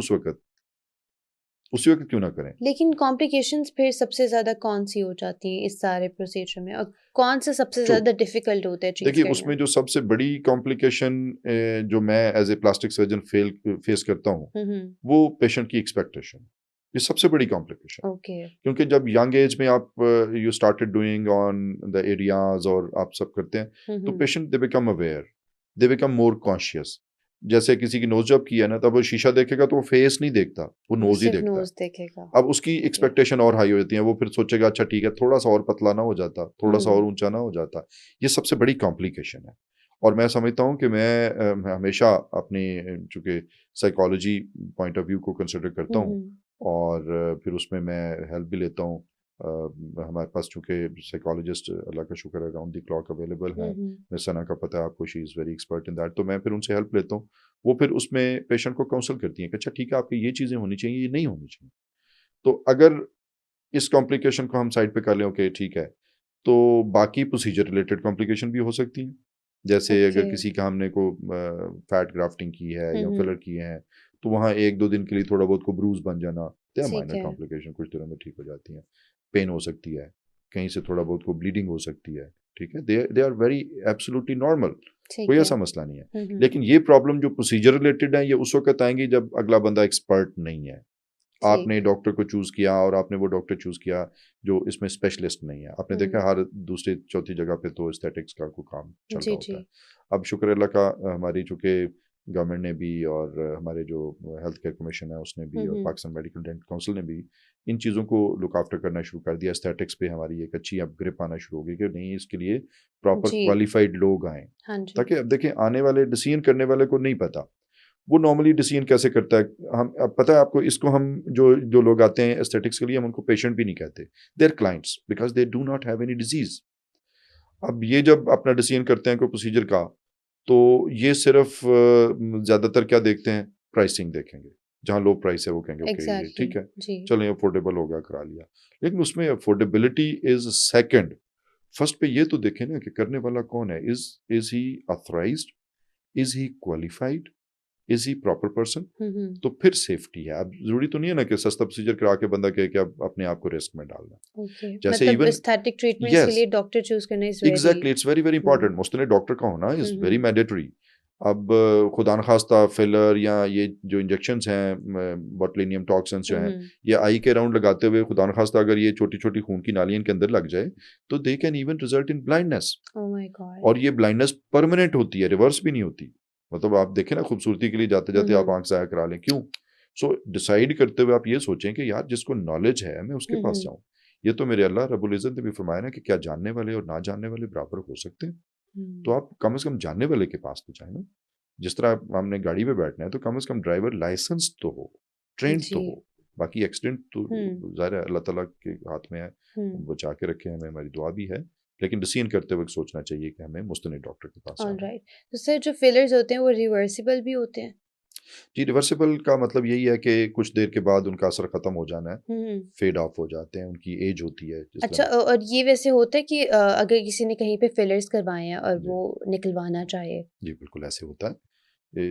उसी वक्त क्यों ना करें। लेकिन कॉम्प्लिकेशंस फिर सबसे ज़्यादा कौन-सी हो जाती हैं इस सारे प्रोसीजर में? और कौन-सा सबसे तो ज़्यादा डिफ़िकल्ट होता है चीज़ देखिए, करना? उसमें जो सबसे बड़ी कॉम्प्लिकेशन जो मैं as a plastic surgeon face करता हूँ, हुँ, हुँ। वो पेशेंट की एक्सपेक्टेशन। ये सबसे बड़ी कॉम्प्लिकेशन। ओके। क्योंकि जब यंग एज में आप you started doing on the areas और आप सब करते हैं, हुँ, तो हुँ। Patient they become aware, they become more conscious. जैसे किसी की नोज जॉब की है ना, तब वो शीशा देखेगा तो वो फेस नहीं देखता, वो वो नोज ही सिर्फ़ देखता है। नोज़ देखेगा। अब उसकी ओके। एक्सपेक्टेशन और हाई हो जाती है, वो फिर सोचेगा अच्छा ठीक है, थोड़ा सा और पतला ना हो जाता, थोड़ा सा और हुँ। ऊंचा ना हो जाता। ये सबसे बड़ी कॉम्प्लिकेशन है। और मैं समझता हूँ कि मैं हमेशा अपनी चूंकि साइकोलॉजी पॉइंट ऑफ व्यू को कंसिडर करता हुँ, हूँ, हुँ। और फिर उसमें मैं हेल्प भी लेता हूँ। हमारे पास चूंकि साइकोलॉजिस्ट अल्लाह का शुक्र है राउंड द क्लॉक अवेलेबल हुँ, हैं। हुँ। मिस सना का पता है आपको, she is very expert in that, तो मैं फिर उनसे हेल्प लेता हूँ। वो फिर उसमें पेशेंट को काउंसल करती हैं कि अच्छा ठीक है, आपकी ये चीज़ें होनी चाहिए, ये नहीं होनी चाहिए। तो अगर इस कॉम्प्लिकेशन को हम साइड पे कर लें, ओके ठीक है, तो बाकी प्रोसीजर रिलेटेड कॉम्प्लिकेशन भी हो सकती हैं। जैसे अगर ओके। किसी का हमने को फैट ग्राफ्टिंग की है हुँ, या हुँ। फिलर किए हैं, तो वहाँ 1-2 दिन के लिए थोड़ा बहुत को ब्रूज़ बन जाना, दे आर ठीक माइनर है। कॉम्प्लिकेशन, कुछ दिनों में ठीक हो जाती हैं। पेन हो सकती है, कहीं से थोड़ा बहुत को ब्लीडिंग हो सकती है, ठीक है? They they are very absolutely normal, ठीक कोई है। ऐसा मसला नहीं है। हुँ, हुँ। लेकिन ये प्रॉब्लम जो प्रोसीजर रिलेटेड है, ये उस वक़्त आएँगी जब अगला बंदा एक्सपर्ट नहीं है। ठीक। आपने डॉक्टर को चूज़ किया और आपने वो डॉक्टर चूज़ किया जो इसमें स्पेशलिस्ट नहीं है। आपने देखा हुँ। हर दूसरी चौथी जगह पे तो एस्थेटिक्स का कोई काम चल जी, रहा होता जी। है। अब शुक्र अल्लाह का, हमारी चूँकि गवर्नमेंट ने भी और हमारे जो हेल्थ केयर कमीशन है उसने हुँ, भी और हुँ। पाकिस्तान मेडिकल डेंटल काउंसिल ने भी इन चीज़ों को लुक आफ्टर करना शुरू कर दिया। एस्थेटिक्स पे हमारी एक अच्छी अब ग्रिप आना शुरू हो गई कि नहीं, इसके लिए प्रॉपर जी। क्वालिफाइड लोग आएँ। हाँ जी। ताकि अब देखें, आने वाले डिसीज़न करने वाले को नहीं पता। वो नॉर्मली डिसीजन कैसे करता है। हम, अब पता है आपको, इसको हम जो जो लोग आते हैं एस्थेटिक्स के लिए, हम उनको पेशेंट भी नहीं कहते, they are clients because they do not have any disease. अब ये जब अपना डिसीजन करते हैं कोई प्रोसीजर का, तो ये सिर्फ ज्यादातर क्या देखते हैं, प्राइसिंग देखेंगे। जहाँ लो प्राइस है वो कहेंगे ओके ये एग्ज़ैक्टली। ठीक है, जी। चलें अफोर्डेबल हो गया, करा लिया। लेकिन उसमें अफोर्डेबिलिटी इज सेकंड। फर्स्ट पे ये तो देखें ना कि करने वाला कौन है, is he authorized, is he qualified, is he proper person. हुँ, हुँ। तो फिर सेफ्टी है। अब ज़रूरी तो नहीं है ना कि सस्ता प्रोसीजर करा के बंदा कहे कि अब अपने आप को रिस्क में डालना। ओके। जैसे मतलब इवन, एस्थेटिक ट्रीटमेंट्स के यस, लिए डॉक्टर चूज़ करना is very. Exactly, it's very, very hmm. Important. मुस्तने डॉक्टर का होना hmm, is very hmm. Mandatory. अब खुदा न खास्ता फिलर या ये जो इंजेक्शंस हैं, बोtulinum टॉक्सिन्स जो हुँ, हैं, हुँ। ये आई के अराउंड लगाते हुए खुदा न खास्ता अगर ये छोटी-छोटी खून की नालियाँ इनके अंदर लग जाए, तो they can even result in blindness. Oh my God! और ये ब्लाइंडनेस परमानेंट होती है, रिवर्स भी नहीं होती। मतलब आप देखें ना, खूबसूरती के लिए हुँ, जाते-जाते आप हुँ। आँख ज़ाया करा लें, क्यों? सो डिसाइड करते हुए आप ये सोचें कि यार जिसको नॉलेज है मैं उसके हुँ, पास हुँ। जाऊँ। ये तो मेरे अल्लाह रब्बुल इज़्ज़त ने भी फरमाया ना कि क्या जानने वाले और ना जानने वाले बराबर हो सकते हैं? तो हुँ। आप कम से कम जानने वाले के पास तो जाएँ ना। जिस तरह हमने गाड़ी पे बैठना है तो कम से कम ड्राइवर लाइसेंस तो हो, ट्रेंड तो जी। हो। बाकी एक्सीडेंट तो ज़ाहिर है अल्लाह ताला के हाथ में है, बचा के रखे, हमें हमारी दुआ भी है, लेकिन डिसीजन करते वक्त सोचना चाहिए कि हमें मुस्तनिद डॉक्टर के पास आना है। ऑलराइट। तो सर जो फिलर्स होते हैं वो रिवर्सिबल भी होते हैं? जी, रिवर्सिबल का मतलब यही है कि कुछ देर के बाद उनका असर ख़त्म हो जाना है, हुँ। फेड ऑफ हो जाते हैं, उनकी एज होती है जिस अच्छा, तरह। और ये वैसे होता है कि अगर किसी ने कहीं पे फिलर्स करवाए हैं और जी, वो निकलवाना चाहे? जी, बिल्कुल ऐसे होता है।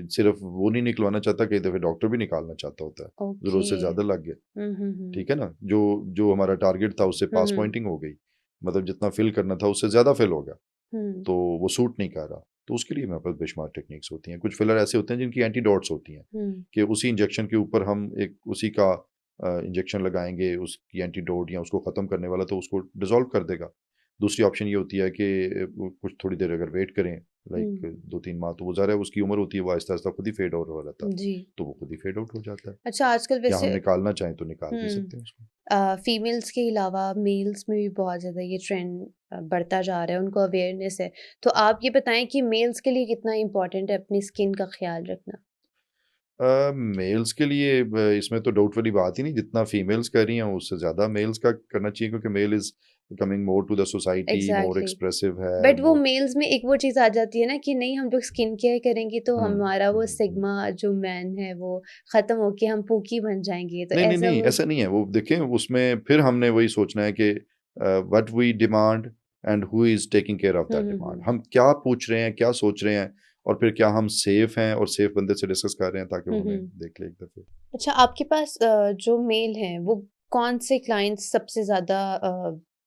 सिर्फ वो नहीं निकलवाना चाहता, कई दफ़े डॉक्टर भी निकालना चाहता होता है, ज़रूरत ओके। से ज़्यादा लग गया, हुँ। ठीक है ना? जो जो हमारा टारगेट था उससे हुँ, पास हुँ। पॉइंटिंग हो गई, मतलब जितना फिल करना था उससे ज़्यादा फिल हो गया, हुँ, तो वो सूट नहीं कर रहा, तो उसके लिए हमारे पास बेशुमार टेक्निक्स होती हैं। कुछ फिलर ऐसे होते हैं जिनकी एंटीडोट्स होती हैं, हुँ। कि उसी इंजेक्शन के ऊपर हम एक उसी का इंजेक्शन लगाएँगे, उसकी एंटीडोट या उसको ख़त्म करने वाला, तो उसको डिसॉल्व कर देगा। दूसरी ऑप्शन ये होती है कि वो कुछ थोड़ी देर अगर वेट करें, लाइक हुँ। 2-3 माह, तो वो ज़ाहिर है उसकी उम्र होती है, वो आहिस्ता-आहिस्ता खुद ही फेड आउट हो जाता है, जी। तो वो खुद ही फेड आउट हो जाता है। अच्छा, आजकल या हम वैसे निकालना चाहें तो निकाल भी हुँ। सकते हैं उसको। फीमेल्स के अलावा मेल्स में भी बहुत ज़्यादा ये ट्रेंड बढ़ता जा रहा है, उनको अवेयरनेस है। तो आप ये बताएँ कि मेल्स के लिए कितना इम्पोर्टेंट है अपनी स्किन का ख़्याल रखना? मेल्स के लिए इसमें तो डाउट वाली बात ही नहीं, जितना फीमेल्स कर रही हैं उससे ज़्यादा मेल्स का करना चाहिए, क्योंकि male is coming more to the society, more exactly. Expressive है, बट वो मोर। मेल्स में एक वो चीज़ आ जाती है ना कि नहीं, हम लोग स्किन केयर करेंगे तो हुँ, हमारा वो हुँ, हुँ। सिग्मा जो मैन है वो ख़त्म होके हम पूकी बन जाएँगे, तो नहीं, नहीं, ऐसा नहीं, वो ऐसा नहीं है। वो देखें, उसमें फिर हमने वही सोचना है कि what we demand and who is taking care of that demand. Hmm. हम क्या पूछ रहे हैं, क्या सोच रहे हैं, और फिर क्या हम सेफ हैं और सेफ बंदे से डिस्कस कर रहे हैं ताकि वो हमें हुँ। देख ले एक दफ़े। अच्छा, आपके पास जो मेल हैं वो कौन से क्लाइंट्स सबसे ज़्यादा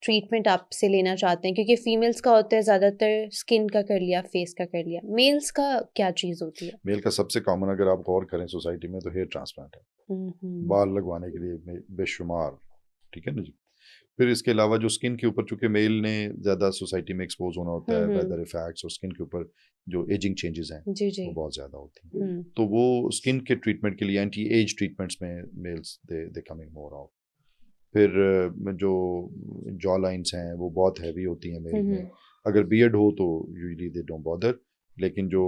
ट्रीटमेंट आपसे लेना चाहते हैं? क्योंकि फीमेल्स का होता है ज़्यादातर स्किन का कर लिया, फेस का कर लिया। मेल्स का क्या चीज़ होती है? मेल का सबसे कॉमन अगर आप गौर करें सोसाइटी में, तो हेयर ट्रांसप्लांट है। हुँ। बाल लगवाने के लिए बेशुमार, ठीक है ना जी। फिर इसके अलावा जो स्किन के ऊपर, चूंकि मेल ने ज़्यादा सोसाइटी में एक्सपोज होना होता है, हुँ। वेदर इफेक्ट्स, और स्किन के ऊपर जो एजिंग चेंजेस हैं जी। वो बहुत ज़्यादा होती हैं, हुँ। तो वो स्किन के ट्रीटमेंट के लिए एंटी एज ट्रीटमेंट्स में males they they coming more of. फिर जो जॉ लाइंस हैं वो बहुत हैवी होती हैं मेल में। हुँ। अगर बियर्ड हो तो यूजली दे डोंट बॉदर, लेकिन जो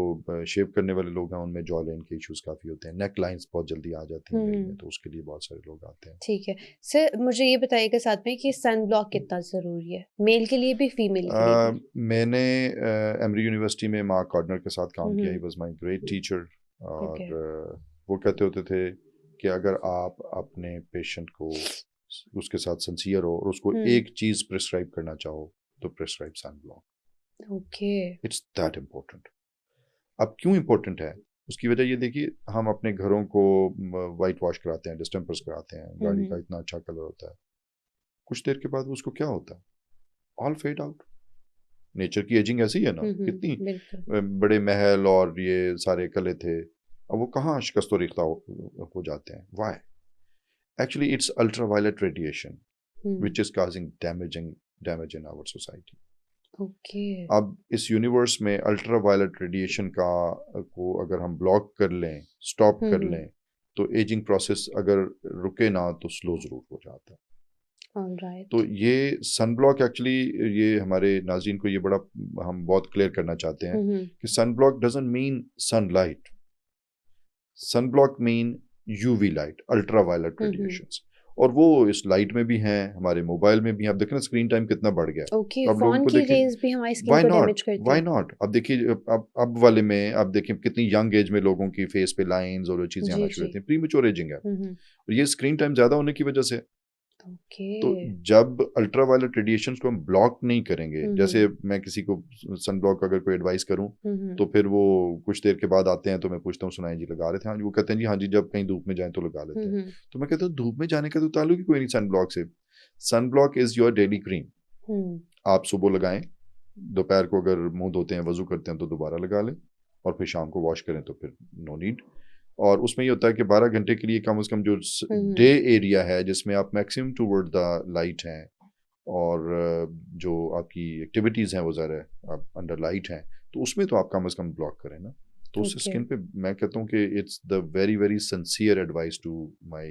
शेव करने वाले लोग हैं उनमें जॉ लाइन के इश्यूज काफ़ी होते हैं। नेक लाइंस बहुत जल्दी आ जाती हैं मेल में, हुँ। तो उसके लिए बहुत सारे लोग आते हैं। ठीक है। सर मुझे ये बताइएगा साथ में कि सन ब्लॉक कितना ज़रूरी है? मेल के लिए भी, फीमेल के लिए भी? मैंने एमरी यूनिवर्सिटी में मार्क कार्डनर के साथ काम किया। He hmm. Was my great teacher. और ओके। वो कहते होते थे कि अगर आप अपने पेशेंट को उसके साथ सिंसियर हो और उसको हुँ। एक चीज़ प्रिस्क्राइब करना चाहो, तो prescribe sun block. Okay. It's that important. अब क्यों इम्पोर्टेंट है? उसकी वजह ये देखिए, हम अपने घरों को वाइट वॉश कराते हैं, डिस्टेम्पर्स कराते हैं, गाड़ी का हुँ। इतना अच्छा कलर होता है, कुछ देर के बाद उसको क्या होता है, ऑल फेड आउट। नेचर की एजिंग ऐसी है ना, कितनी बिल्कुल। बड़े महल और ये सारे कले थे, अब वो कहाँ शिकस्त और रेख्ता हो जाते हैं। Why? Actually it's ultra violet radiation हुँ। Which is causing damage in our society. Okay. अब इस यूनिवर्स में अल्ट्रा वायलेट रेडिएशन का को अगर हम ब्लॉक कर लें, स्टॉप कर हुँ। लें, तो एजिंग प्रोसेस अगर रुके ना तो स्लो ज़रूर हो जाता है। तो ऑलराइट। ये सन ब्लॉक एक्चुअली, ये हमारे नाज़रीन को ये बड़ा हम बहुत क्लियर करना चाहते हैं हुँ। कि sun block doesn't mean sunlight. Sun block mean UV light, ultra violet हुँ। रेडिएशंस। और वो इस लाइट में भी हैं, हमारे मोबाइल में भी हैं। आप देखें ना स्क्रीन टाइम कितना बढ़ गया है। ओके, तो आप लोगों फ़ोन को की देखें, रेज़ भी हमारी स्किन व्हाई को नॉट, डैमेज करती व्हाई हैं। नॉट। अब देखिए, अब वाले में आप देखिए कितनी यंग एज में लोगों की फेस पे लाइंस और वो चीज़ें आना शुरू जी। होती हैं, प्रीमेच्योर एजिंग है। हुँ। और ये स्क्रीन टाइम ज़्यादा होने की वजह से। ओके। तो जब अल्ट्रावायलेट रेडिएशंस को हम ब्लॉक नहीं करेंगे, हुँ। जैसे मैं किसी को सन ब्लॉक अगर कोई एडवाइस करूं, हुँ। तो फिर वो कुछ देर के बाद आते हैं, तो मैं पूछता हूँ सुनाई जी लगा रहे थे? हाँ जी। वो कहते हैं जी हाँ जी, जब कहीं धूप में जाएं तो लगा लेते हैं। हुँ। तो मैं कहता हूँ धूप में जाने का तो ताल्लुक ही कोई नहीं सन ब्लॉक से। Sunblock is your daily cream. हुँ। आप सुबह लगाएं, दोपहर को अगर मुंह धोते हैं, वजू करते हैं, तो दोबारा लगा लें, और फिर शाम को वॉश करें तो फिर नो नीड। और उसमें ये होता है कि 12 घंटे के लिए कम से कम जो हुँ। डे एरिया है जिसमें आप मैक्सिमम टूवर्ड द लाइट हैं, और जो आपकी एक्टिविटीज़ हैं वो ज़रा आप अंडर लाइट हैं, तो उसमें तो आप कम से कम ब्लॉक करें ना। तो उससे ओके। स्किन पे मैं कहता हूँ कि it's the very very sincere advice to my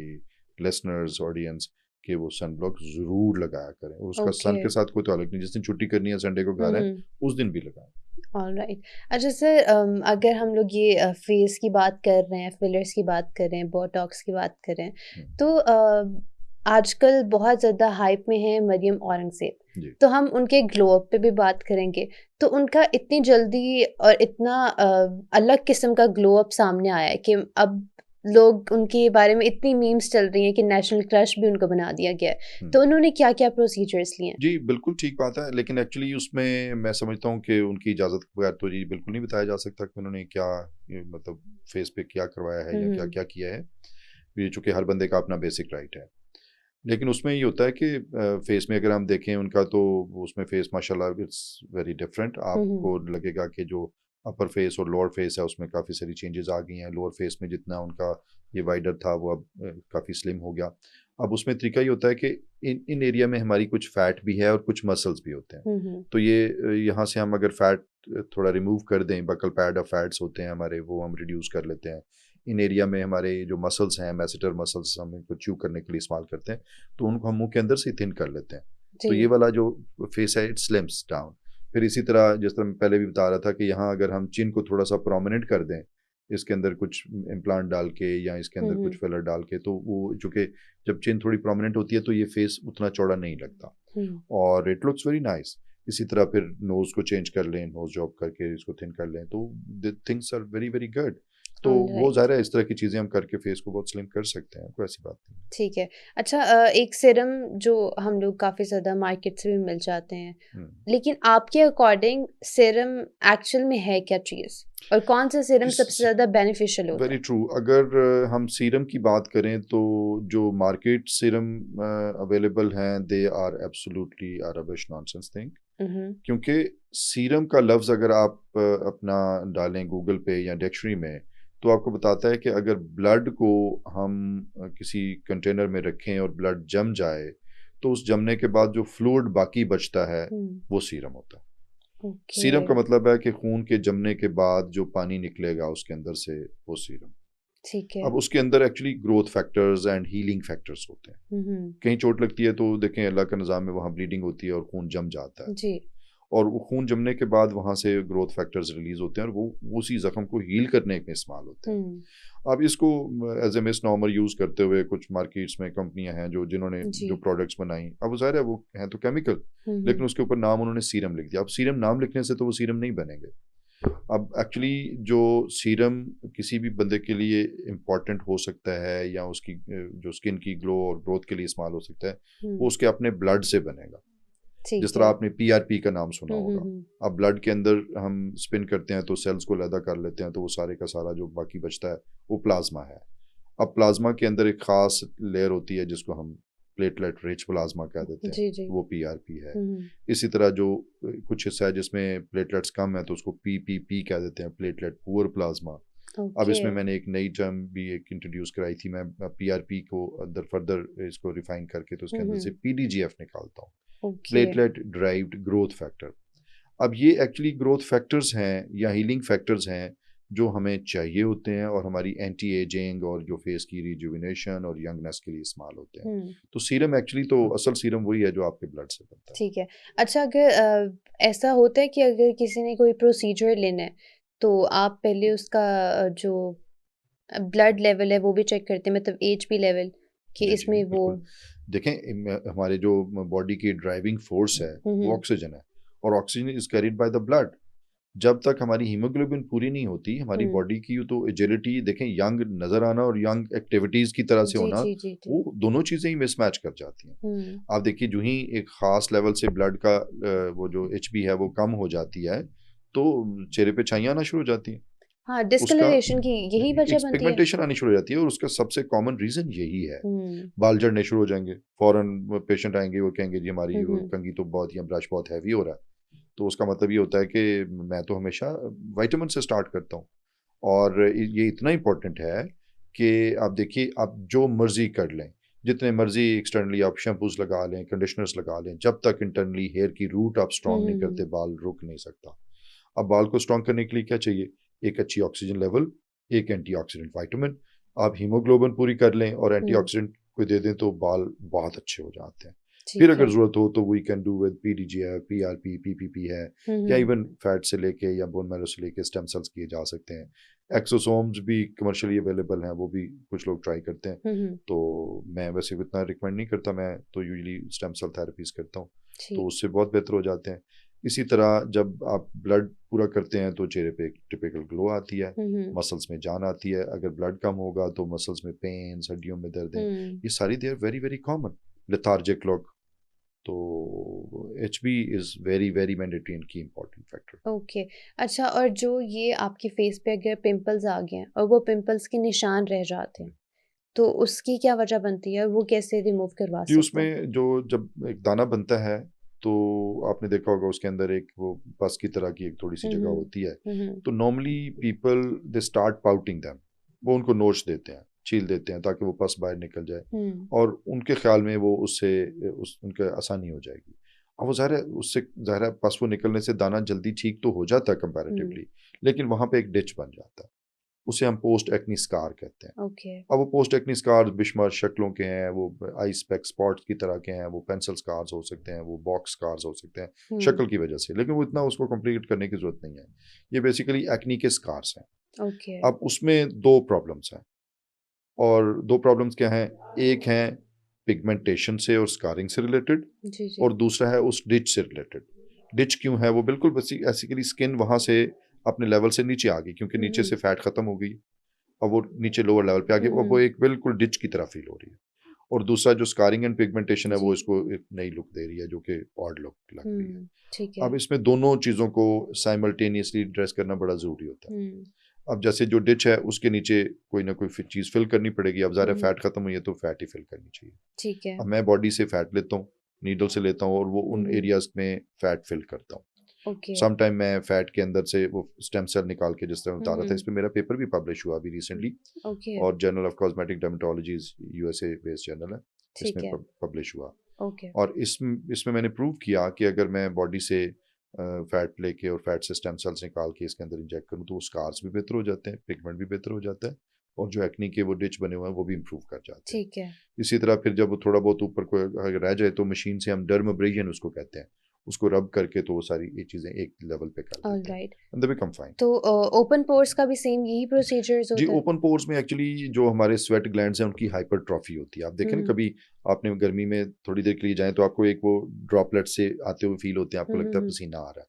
listeners audience, कि वो सन ब्लॉक ज़रूर लगाया करें, और उसका सन ओके। के साथ कोई ताल्लुक नहीं, जिस दिन छुट्टी करनी है संडे को घर है उस दिन भी लगाएं। ऑलराइट। अच्छा सर, अगर हम लोग ये फेस की बात कर रहे हैं, फिलर्स की बात कर रहे हैं, बोटॉक्स की बात कर रहे हैं, हम्म, तो आजकल बहुत ज़्यादा हाइप में है मरियम औरंगज़ेब। जी तो हम उनके ग्लो अप पे भी बात करेंगे। तो उनका इतनी जल्दी और इतना अलग किस्म का ग्लो अप सामने आया है कि अब लोग उनके बारे में इतनी मीम्स चल रही हैं कि नेशनल क्रश भी उनको बना दिया गया है। हम्म। तो उन्होंने क्या-क्या प्रोसीजर्स लिए हैं? जी, बिल्कुल ठीक बात है, लेकिन एक्चुअली उसमें मैं समझता हूँ कि उनकी इजाज़त के बगैर तो ये बिल्कुल नहीं बताया जा सकता कि उन्होंने क्या मतलब फेस पे क्या करवाया है हुँ, या हुँ। क्या-क्या किया है। ये चूँकि हर बंदे का अपना बेसिक राइट है। लेकिन उसमें ये होता है कि फेस में अगर हम देखें उनका, तो उसमें फेस माशाल्लाह इट्स वेरी डिफरेंट। हुँ, हुँ। आपको लगेगा कि जो अपर फेस और लोअर फेस है उसमें काफ़ी सारी चेंजेस आ गई हैं। लोअर फेस में जितना उनका ये वाइडर था वो अब काफ़ी स्लिम हो गया। अब उसमें तरीका ये होता है कि इन इन एरिया में हमारी कुछ फैट भी है और कुछ मसल्स भी होते हैं। हुँ, हुँ। तो ये यहाँ से हम अगर फैट थोड़ा रिमूव कर दें, बकल पैड ऑफ फैट्स होते हैं हमारे, वो हम रिड्यूस कर लेते हैं। इन एरिया में हमारे जो मसल्स हैं, मैसेटर मसल्स, हम इनको च्यू करने के लिए इस्तेमाल करते हैं, तो उनको हम मुंह के अंदर से थिन कर लेते हैं। तो ये जी। वाला जो फेस है इट स्लिम्स डाउन। फिर इसी तरह जिस तरह मैं पहले भी बता रहा था कि यहाँ अगर हम चिन को थोड़ा सा प्रोमिनेंट कर दें, इसके अंदर कुछ इम्प्लांट डाल के या इसके हुँ, अंदर कुछ हुँ। फिलर डाल के, तो वो चूँकि जब चिन थोड़ी प्रोमिनेंट होती है तो ये फेस उतना चौड़ा नहीं लगता हुँ। और इट लुक्स वेरी नाइस। इसी तरह फिर नोज़ को चेंज कर लें, नोज़ जॉब करके इसको थिन कर लें, तो the things are very very good. तो वो ऑलराइट। ज़ाहिर है इस तरह की चीज़ें हम करके फेस को बहुत स्लिम कर सकते हैं, कोई ऐसी बात नहीं। ठीक है। अच्छा, एक सीरम जो हम लोग काफ़ी ज़्यादा मार्केट से भी मिल जाते हैं, हुँ। लेकिन आपके अकॉर्डिंग सीरम एक्चुअल में है क्या चीज़? और कौन-सा सीरम सबसे जिस ज़्यादा बेनिफिशियल होता वेरी है? ट्रू। अगर हम सीरम की बात करें तो जो मार्केट सीरम अवेलेबल हैं, they are absolutely are rubbish nonsense thing. हुँ, हुँ। क्योंकि सीरम का लफ्ज़ अगर आप अपना डालें गूगल पे या डिक्शनरी में, तो आपको बताता है कि अगर ब्लड को हम किसी कंटेनर में रखें और ब्लड जम जाए, तो उस जमने के बाद जो फ्लूइड बाकी बचता है, हुँ। वो सीरम होता है। ओके। सीरम का मतलब है कि खून के जमने के बाद जो पानी निकलेगा उसके अंदर से, वो सीरम। ठीक है। अब उसके अंदर actually growth factors and healing factors होते हैं। हुँ, हुँ। कहीं चोट लगती है तो देखें अल्लाह का निज़ाम है, वहाँ ब्लीडिंग होती है और खून जम जाता है, जी। और वो खून जमने के बाद वहाँ से ग्रोथ फैक्टर्स रिलीज होते हैं और वो उसी जख्म को हील करने में इस्तेमाल होते हैं। हुँ। अब इसको एज ए मिसनॉमर यूज़ करते हुए कुछ मार्केट्स में कंपनियां हैं जो जिन्होंने जी। जो प्रोडक्ट्स बनाई, अब वो ज़ाहिर है वो हैं तो केमिकल, हुँ, लेकिन हुँ। उसके ऊपर नाम उन्होंने सीरम लिख दिया। अब सीरम नाम लिखने से तो वो सीरम नहीं बनेंगे। अब एक्चुअली जो सीरम किसी भी बंदे के लिए इम्पॉर्टेंट हो सकता है या उसकी जो स्किन की ग्लो और ग्रोथ के लिए इस्तेमाल हो सकता है, वो हुँ। उसके अपने ब्लड से बनेगा। जिस ठीक तरह है। आपने पीआरपी का नाम सुना हुँ, हुँ, होगा। हुँ। अब ब्लड के अंदर हम स्पिन करते हैं तो सेल्स को लैदा कर लेते हैं, तो वो सारे का सारा जो बाकी बचता है वो प्लाज्मा है। अब प्लाज्मा के अंदर एक खास लेयर होती है जिसको हम प्लेटलेट रिच प्लाज्मा कह देते हैं, जी, जी। वो पीआरपी है। हुँ, हुँ। इसी तरह जो कुछ हिस्सा है जिसमें प्लेटलेट्स कम है तो उसको पीपीपी कह देते हैं, प्लेटलेट पुअर प्लाज्मा। अब ओके। इसमें मैंने एक नई टर्म भी एक इंट्रोड्यूस कराई थी, मैं पीआरपी को अंदर फर्दर इसको रिफाइन करके तो उसके हुँ, अंदर से हुँ। पीडीजीएफ निकालता हूँ, okay. Platelet derived growth factor. अब ये एक्चुअली ग्रोथ फैक्टर्स हैं या हीलिंग फैक्टर्स हैं जो हमें चाहिए होते हैं और हमारी एंटी एजिंग और जो फेस की रिजुविनेशन और यंगनेस के लिए इस्तेमाल होते हैं। हुँ। तो सीरम एक्चुअली तो असल सीरम वही है जो आपके ब्लड से बनता है। ठीक है। अच्छा, अगर ऐसा होता है कि अगर किसी ने कोई प्रोसीजर लेना है, तो आप पहले उसका जो ब्लड लेवल है वो भी चेक करते हैं, मतलब एचबी लेवल, कि जी, जी, इसमें वो। बिल्कुल। देखें हमारे जो बॉडी की ड्राइविंग फोर्स है हुँ, वो हुँ। ऑक्सीजन है, और oxygen is carried by the blood. जब तक हमारी हीमोग्लोबिन पूरी नहीं होती, हमारी हुँ। बॉडी की तो एजिलिटी देखें, यंग नज़र आना और यंग एक्टिविटीज़ की तरह से जी, होना, जी, जी, जी। वो दोनों चीज़ें ही मिसमैच कर जाती हैं। हुँ। आप देखिए जो ही एक ख़ास लेवल से ब्लड का वो जो एचबी है वो कम हो जाती है, तो चेहरे पे छाइयाँ आना शुरू हो जाती हैं। हाँ, उसका डिस्कलरेशन की यही वजह एक बनती है? पिगमेंटेशन आनी शुरू हो जाती है और उसका सबसे कॉमन रीज़न यही है। हुँ। बाल झड़ने शुरू हो जाएँगे, फ़ौरन पेशेंट आएँगे, वो कहेंगे जी हमारी हुँ, वो हुँ। कंघी तो बहुत या ब्रश बहुत हैवी हो रहा है। तो उसका मतलब ये होता है कि मैं तो हमेशा विटामिन से स्टार्ट करता हूँ, और ये इतना इम्पोर्टेंट है कि आप देखिए, आप जो मर्ज़ी कर लें, जितने मर्ज़ी एक्सटर्नली आप शैम्पूज़ लगा लें, कंडीशनर्स लगा लें, जब तक इंटरनली हेयर की रूट आप हुँ, स्ट्रॉन्ग नहीं हुँ, करते, हुँ। बाल रुक नहीं सकता। अब बाल को स्ट्रॉन्ग करने के लिए क्या चाहिए? एक अच्छी ऑक्सीजन लेवल, एक एंटीऑक्सीडेंट विटामिन, आप हीमोग्लोबिन पूरी कर लें और हुँ। एंटीऑक्सीडेंट कोई दे दें तो बाल बहुत अच्छे हो जाते हैं। फिर ठीक अगर है। ज़रूरत हो तो we can do with PDGF, PRP, PPP है, या हम्म। इवन फैट से लेके या बोन मैरो से लेके स्टेम सेल्स किए जा सकते हैं। एक्सोसोम्स भी कमर्शियली अवेलेबल हैं, वो भी कुछ लोग ट्राई करते हैं। हम्म। तो मैं वैसे इतना रिकमेंड नहीं करता, मैं तो यूजली स्टेम सेल थेरेपीज करता हूँ, तो ठीक। उससे बहुत बेहतर हो जाते हैं। इसी तरह जब आप ब्लड पूरा करते हैं तो चेहरे पे एक टिपिकल ग्लो आती है, हम्म। मसल्स में जान आती है। अगर ब्लड कम होगा तो मसल्स में पेन्स, हड्डियों में दर्दें, हम्म। ये सारी they are very very common. Lethargic look, तो HB is very very mandatory and key important factor. Okay. अच्छा, और जो ये आपके फेस पे अगर पिंपल्स आ गए हैं और वो पिंपल्स के निशान रह जाते हैं, तो उसकी क्या वजह बनती है और वो कैसे रिमूव करवा जी, सकते हैं? उसमें जो जब एक दाना बनता है तो आपने देखा होगा उसके अंदर एक वो पस की तरह की एक थोड़ी सी जगह होती है। हम्म। तो normally people they start pouting them, वो उनको नोच देते हैं, छील देते हैं ताकि वो पस बाहर निकल जाए, हम्म। और उनके ख्याल में वो उससे उनके आसानी हो जाएगी। अब वो ज़ाहिर है उससे ज़ाहिर है पस वो निकलने से दाना जल्दी ठीक तो हो जाता है हम्म। कंपैरेटिवली, लेकिन वहाँ पे एक डिच बन जाता है, उसे हम पोस्ट एक्नी स्कार कहते हैं। ओके। अब वो पोस्ट एक्नी स्कार बेशुमार शक्लों के हैं, वो आई स्पेक स्पॉट्स की तरह के हैं, वो पेंसिल स्कार्स हो सकते हैं, वो बॉक्स स्कार्स हो सकते हैं हम्म। शक्ल की वजह से, लेकिन वो इतना उसको कंप्लीट करने की जरूरत नहीं है। ये बेसिकली एक्नी के स्कार्स हैं। ओके। अब उसमें दो प्रॉब्लम्स हैं, और दो प्रॉब्लम्स क्या हैं? एक है पिगमेंटेशन से और स्कारिंग से रिलेटेड, जी जी। और दूसरा है उस डिच से रिलेटेड। डिच क्यों है? वो बिल्कुल बेसिकली स्किन वहाँ से अपने लेवल से नीचे आ गई, क्योंकि नीचे हम्म। से फैट खत्म हो गई, अब वो नीचे लोअर लेवल पे आ गई, अब वो हम्म। एक बिल्कुल डिच की तरह फील हो रही है। और दूसरा जो स्कारिंग एंड पिगमेंटेशन है वो जी। इसको एक नई लुक दे रही है, जो कि ऑड लुक लग रही है। ठीक है। अब इसमें दोनों चीज़ों को साइमल्टेनियसली एड्रेस करना बड़ा ज़रूरी होता है। हम्म। अब जैसे जो डिच है उसके नीचे कोई ना कोई चीज़ फिल करनी पड़ेगी। अब ज़्यादा हम्म। फैट खत्म हुई है तो फैट ही फिल करनी चाहिए। ठीक है। अब मैं बॉडी से फैट लेता हूँ, नीडल से लेता हूँ, और वो उन हम्म। एरियाज में फैट फिल करता हूँ। ओके। सम टाइम मैं फैट के अंदर से वो स्टेम सेल निकाल के, जिस तरह बता रहा था, इस हम्म। पे मेरा पेपर भी पब्लिश हुआ अभी रिसेंटली, ओके। और journal of cosmetic dermatology, USA based journal है, इसमें ठीक है। पब्लिश हुआ। ओके। और इसमें मैंने प्रूव किया कि अगर मैं बॉडी से फैट लेके और फैट से स्टेम सेल्स निकाल के इसके अंदर इंजेक्ट करूँ तो वो स्कार्स भी बेहतर हो जाते हैं, पिगमेंट भी बेहतर हो जाता है, और जो एक्नी के वो डिच बने हुए हैं वो भी इम्प्रूव कर जाते हैं। ठीक है। इसी तरह फिर जब वो थोड़ा बहुत ऊपर को अगर रह जाए तो मशीन से हम डर्माब्रेजन उसको कहते हैं, उसको रब करके तो वो सारी ये चीज़ें एक लेवल पे कर ऑल देते हैं, right. And they become fine. तो ओपन पोर्स का भी सेम यही प्रोसीजर्स जी, होता है? ओपन पोर्स में एक्चुअली जो हमारे स्वेट ग्लैंड्स हैं उनकी हाइपरट्रॉफी होती है। आप देखें ना, हम्म। कभी आपने गर्मी में थोड़ी देर के लिए जाएं तो आपको एक वो ड्रॉपलेट से आते हुए फील होते हैं, आपको लगता है हम्म। पसीना आ रहा है।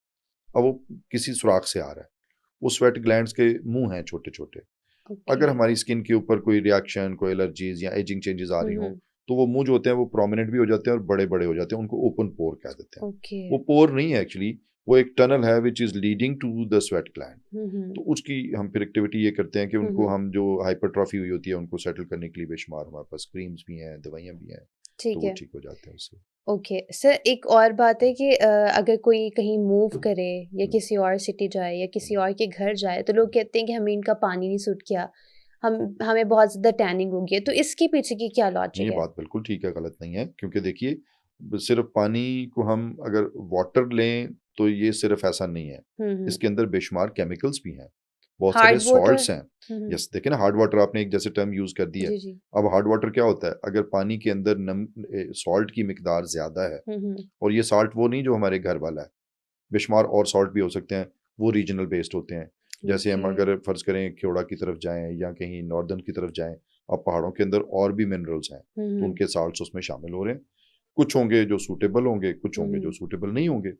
अब वो किसी सुराख से आ रहा है, वो स्वेट ग्लैंड्स के मुंह हैं छोटे छोटे। ओके। अगर हमारी स्किन के ऊपर कोई रिएक्शन, कोई एलर्जीज या एजिंग चेंजेस आ रही हों, हम्म। तो वो मुंह जो होते हैं वो प्रोमिनेंट भी हो जाते हैं और बड़े बड़े हो जाते हैं, उनको ओपन पोर कह देते हैं। ओके। वो पोर नहीं है एक्चुअली, वो एक टनल है which is leading to the sweat gland. Hmm. तो उसकी हम फिर एक्टिविटी ये करते हैं कि उनको हम्म। हम जो हाइपरट्रॉफी हुई होती है उनको सेटल करने के लिए बेशुमार हमारे पास क्रीम्स भी हैं, दवाइयाँ भी हैं, तो ठीक वो है। ठीक हो जाते हैं उससे। ओके सर, एक और बात है कि अगर कोई कहीं मूव करे या हम्म, किसी और सिटी जाए या किसी हम्म। और के घर जाए तो लोग कहते हैं कि हमें इनका पानी नहीं सूट किया, हमें बहुत ज़्यादा टैनिंग हो गई है, तो इसके पीछे की क्या नहीं, लॉजिक ये है? बात बिल्कुल ठीक है, गलत नहीं है, क्योंकि देखिए सिर्फ पानी को हम अगर वाटर लें तो ये सिर्फ ऐसा नहीं है, हम्म। इसके अंदर बेशुमार केमिकल्स भी हैं, बहुत सारे हार्ड वाटर। सॉल्ट्स हैं। यस, देखिए ना, हार्ड वाटर आपने एक जैसे टर्म यूज़ कर दी है। जी जी। अब हार्ड वाटर क्या होता है? अगर पानी के अंदर सॉल्ट की मिकदार ज़्यादा है, हम्म। और ये सॉल्ट वो नहीं जो हमारे घर वाला है, बेशुमार और सॉल्ट भी हो सकते हैं, वो रीजनल बेस्ड होते हैं। जैसे हम ओके। अगर फ़र्ज़ करें ख्योड़ा की तरफ जाएँ या कहीं नॉर्दर्न की तरफ जाएँ, अब पहाड़ों के अंदर और भी मिनरल्स हैं, तो हम्म। उनके साल्ट्स उसमें शामिल हो रहे हैं। कुछ होंगे जो सूटेबल होंगे, कुछ होंगे जो हम्म। सूटेबल नहीं होंगे।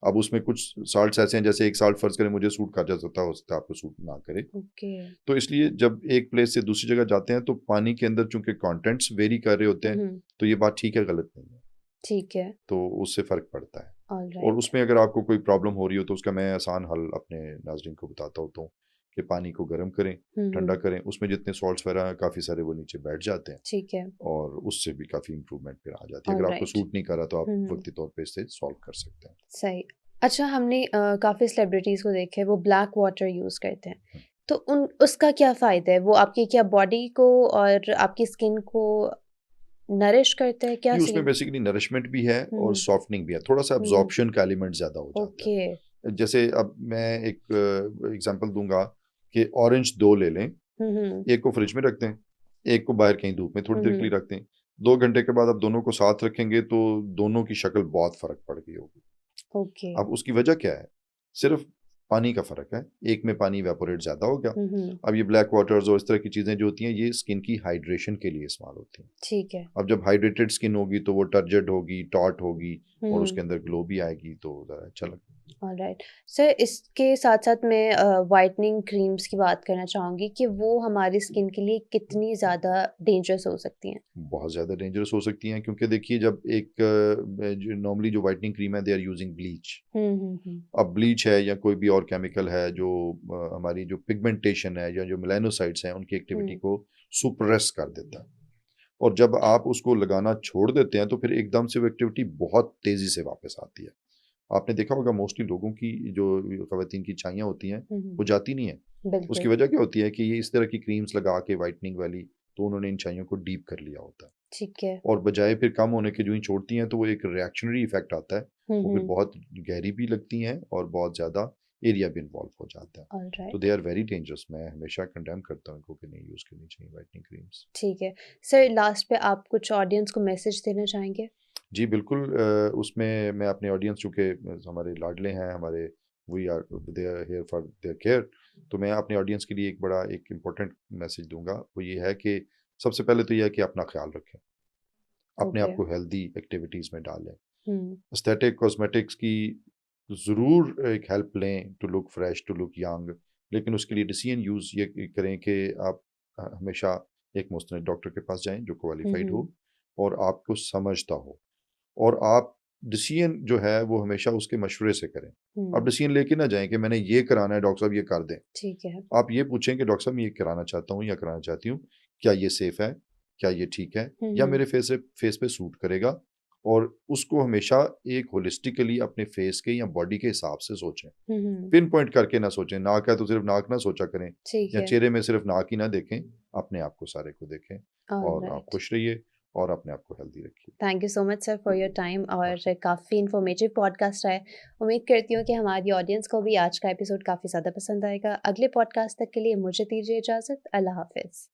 अब उसमें कुछ साल्ट्स ऐसे हैं, जैसे एक साल्ट फ़र्ज़ करें मुझे सूट कर जाता हो सकता है आपको सूट ना करे। ओके। तो इसलिए जब एक प्लेस से दूसरी जगह जाते हैं तो पानी के अंदर चूँकि कंटेंट्स वेरी कर रहे होते हैं, हम्म। तो ये बात ठीक है, गलत नहीं है। ठीक है। तो उससे फ़र्क पड़ता है। ऑल और राइट। उसमें अगर आपको कोई प्रॉब्लम हो रही हो तो उसका मैं आसान हल अपने नाज़रीन को बताता होता हूँ कि पानी को गर्म करें, ठंडा हम्म। करें, उसमें जितने सॉल्ट्स वगैरह हैं काफ़ी सारे वो नीचे बैठ जाते हैं, ठीक है। और उससे भी काफ़ी इम्प्रूवमेंट फिर आ जाती है। ऑल अगर आपको राइट। सूट नहीं कर रहा तो आप हम्म। वक्ती तौर पे इससे सॉल्व कर सकते हैं। सही। अच्छा, हमने काफ़ी सेलिब्रिटीज़ को देखा है वो ब्लैक वाटर यूज़ करते हैं, हम्म। तो उन उसका क्या फ़ायदा है? वो आपकी क्या बॉडी को और आपकी स्किन को नरिश करता है, क्या जी, उसमें सीन? बेसिकली नरिशमेंट भी है और हुँ, सॉफ्टनिंग भी है, थोड़ा सा हुँ, एब्जॉर्प्शन का एलिमेंट ज़्यादा हो जाता ओके। है। जैसे अब मैं एक एग्जांपल दूंगा कि ऑरेंज दो ले लें, हुँ, हुँ, एक को फ्रिज में रखते हैं, एक को बाहर कहीं धूप में थोड़ी हुँ, देर के लिए हुँ, रखते हैं। 2 घंटे के बाद आप दोनों को साथ रखेंगे तो दोनों की शक्ल बहुत फ़र्क पड़ गई होगी। ओके। अब उसकी वजह क्या है? सिर्फ़ पानी का फ़र्क है, एक में पानी इवेपोरेट ज़्यादा हो गया। हम्म। अब ये ब्लैक वाटर्स और इस तरह की चीज़ें जो होती हैं, ये स्किन की हाइड्रेशन के लिए इस्तेमाल होती हैं। ठीक है। अब जब हाइड्रेटेड स्किन होगी तो वो टर्जेंट होगी, टॉट होगी और हम्म। उसके अंदर ग्लो भी आएगी, तो ज़रा अच्छा लगेगा। ऑलराइट। सर, इसके साथ-साथ मैं व्हाइटनिंग क्रीम्स की बात करना चाहूँगी कि वो हमारी स्किन के लिए कितनी ज़्यादा डेंजरस हो सकती हैं? बहुत ज़्यादा डेंजरस हो सकती हैं, क्योंकि देखिए जब एक जो नॉर्मली जो व्हाइटनिंग क्रीम है, दे आर यूजिंग ब्लीच। हुँ। अब ब्लीच है या कोई भी और केमिकल है जो हमारी जो पिगमेंटेशन है या जो मेलानोसाइट्स हैं, उनकी एक्टिविटी हुँ, को सुप्रेस कर देता है। और जब आप उसको लगाना छोड़ देते हैं तो फिर एकदम से वो एक्टिविटी बहुत तेज़ी से वापस आती है। आपने देखा होगा मोस्टली लोगों की जो ख़वातीन की चाइयाँ होती हैं, हुँ। वो जाती नहीं है। उसकी बिल्कुल। वजह क्या होती है कि ये इस तरह की क्रीम्स लगा के व्हाइटनिंग वाली, तो उन्होंने इन चाइयों को डीप कर लिया होता है। ठीक है। और बजाय फिर कम होने के जो ही छोड़ती हैं तो वो एक रिएक्शनरी इफ़ेक्ट आता है। वो फिर हुँ। बहुत गहरी भी लगती हैं और बहुत ज़्यादा एरिया भी इन्वॉल्व हो जाता है। तो they alright. Are very dangerous. मैं हमेशा कंडेम करता हूँ इनको कि नहीं यूज़ करनी चाहिए व्हाइटनिंग क्रीम्स। ठीक है। सर, लास्ट पे आप कुछ ऑडियंस को मैसेज देना चाहेंगे? जी, बिल्कुल। उसमें मैं अपने ऑडियंस, चूँकि हमारे लाडले हैं, हमारे we are they are here for their care, तो मैं अपने ऑडियंस के लिए एक इम्पोर्टेंट मैसेज दूँगा। वो ये है कि सबसे पहले तो ये है कि अपना ख़्याल रखें। अपने आप ओके। को हेल्दी एक्टिविटीज़ में डालें। हुँ, एस्थेटिक कॉस्मेटिक्स की ज़रूर एक हेल्प लें to look fresh, to look young, लेकिन उसके लिए डिसीजन यूज़ ये करें कि आप हमेशा एक मुस्तनद डॉक्टर के पास जाएँ जो क्वालिफ़ाइड हुँ। हो और आपको समझता हो। और आप डिसीजन जो है वो हमेशा उसके मशवरे से करें। आप हुँ। डिसीजन लेके ना जाएँ कि मैंने ये कराना है, डॉक्टर साहब ये कर दें। ठीक है। आप ये पूछें कि डॉक्टर साहब मैं ये कराना चाहता हूँ या कराना चाहती हूँ, क्या ये सेफ़ है? क्या ये ठीक है? या हुँ। मेरे फेस पे सूट करेगा? और उसको हमेशा एक होलिस्टिकली अपने फेस के या बॉडी के हिसाब से सोचें। हुँ। पिन पॉइंट करके ना सोचें, नाक है तो सिर्फ़ नाक ना सोचा करें ठीक या है। चेहरे में सिर्फ़ नाक ही ना देखें, अपने आप को सारे को देखें और आप ऑलराइट। खुश रहिए और अपने आप को हेल्दी रखिए। Thank you so much sir for your time, okay. और काफ़ी इन्फॉर्मेटिव पॉडकास्ट है। उम्मीद करती हूँ कि हमारी ऑडियंस को भी आज का एपिसोड काफ़ी ज़्यादा पसंद आएगा। अगले पॉडकास्ट तक के लिए मुझे दीजिए इजाज़त। अल्लाह हाफ़िज़।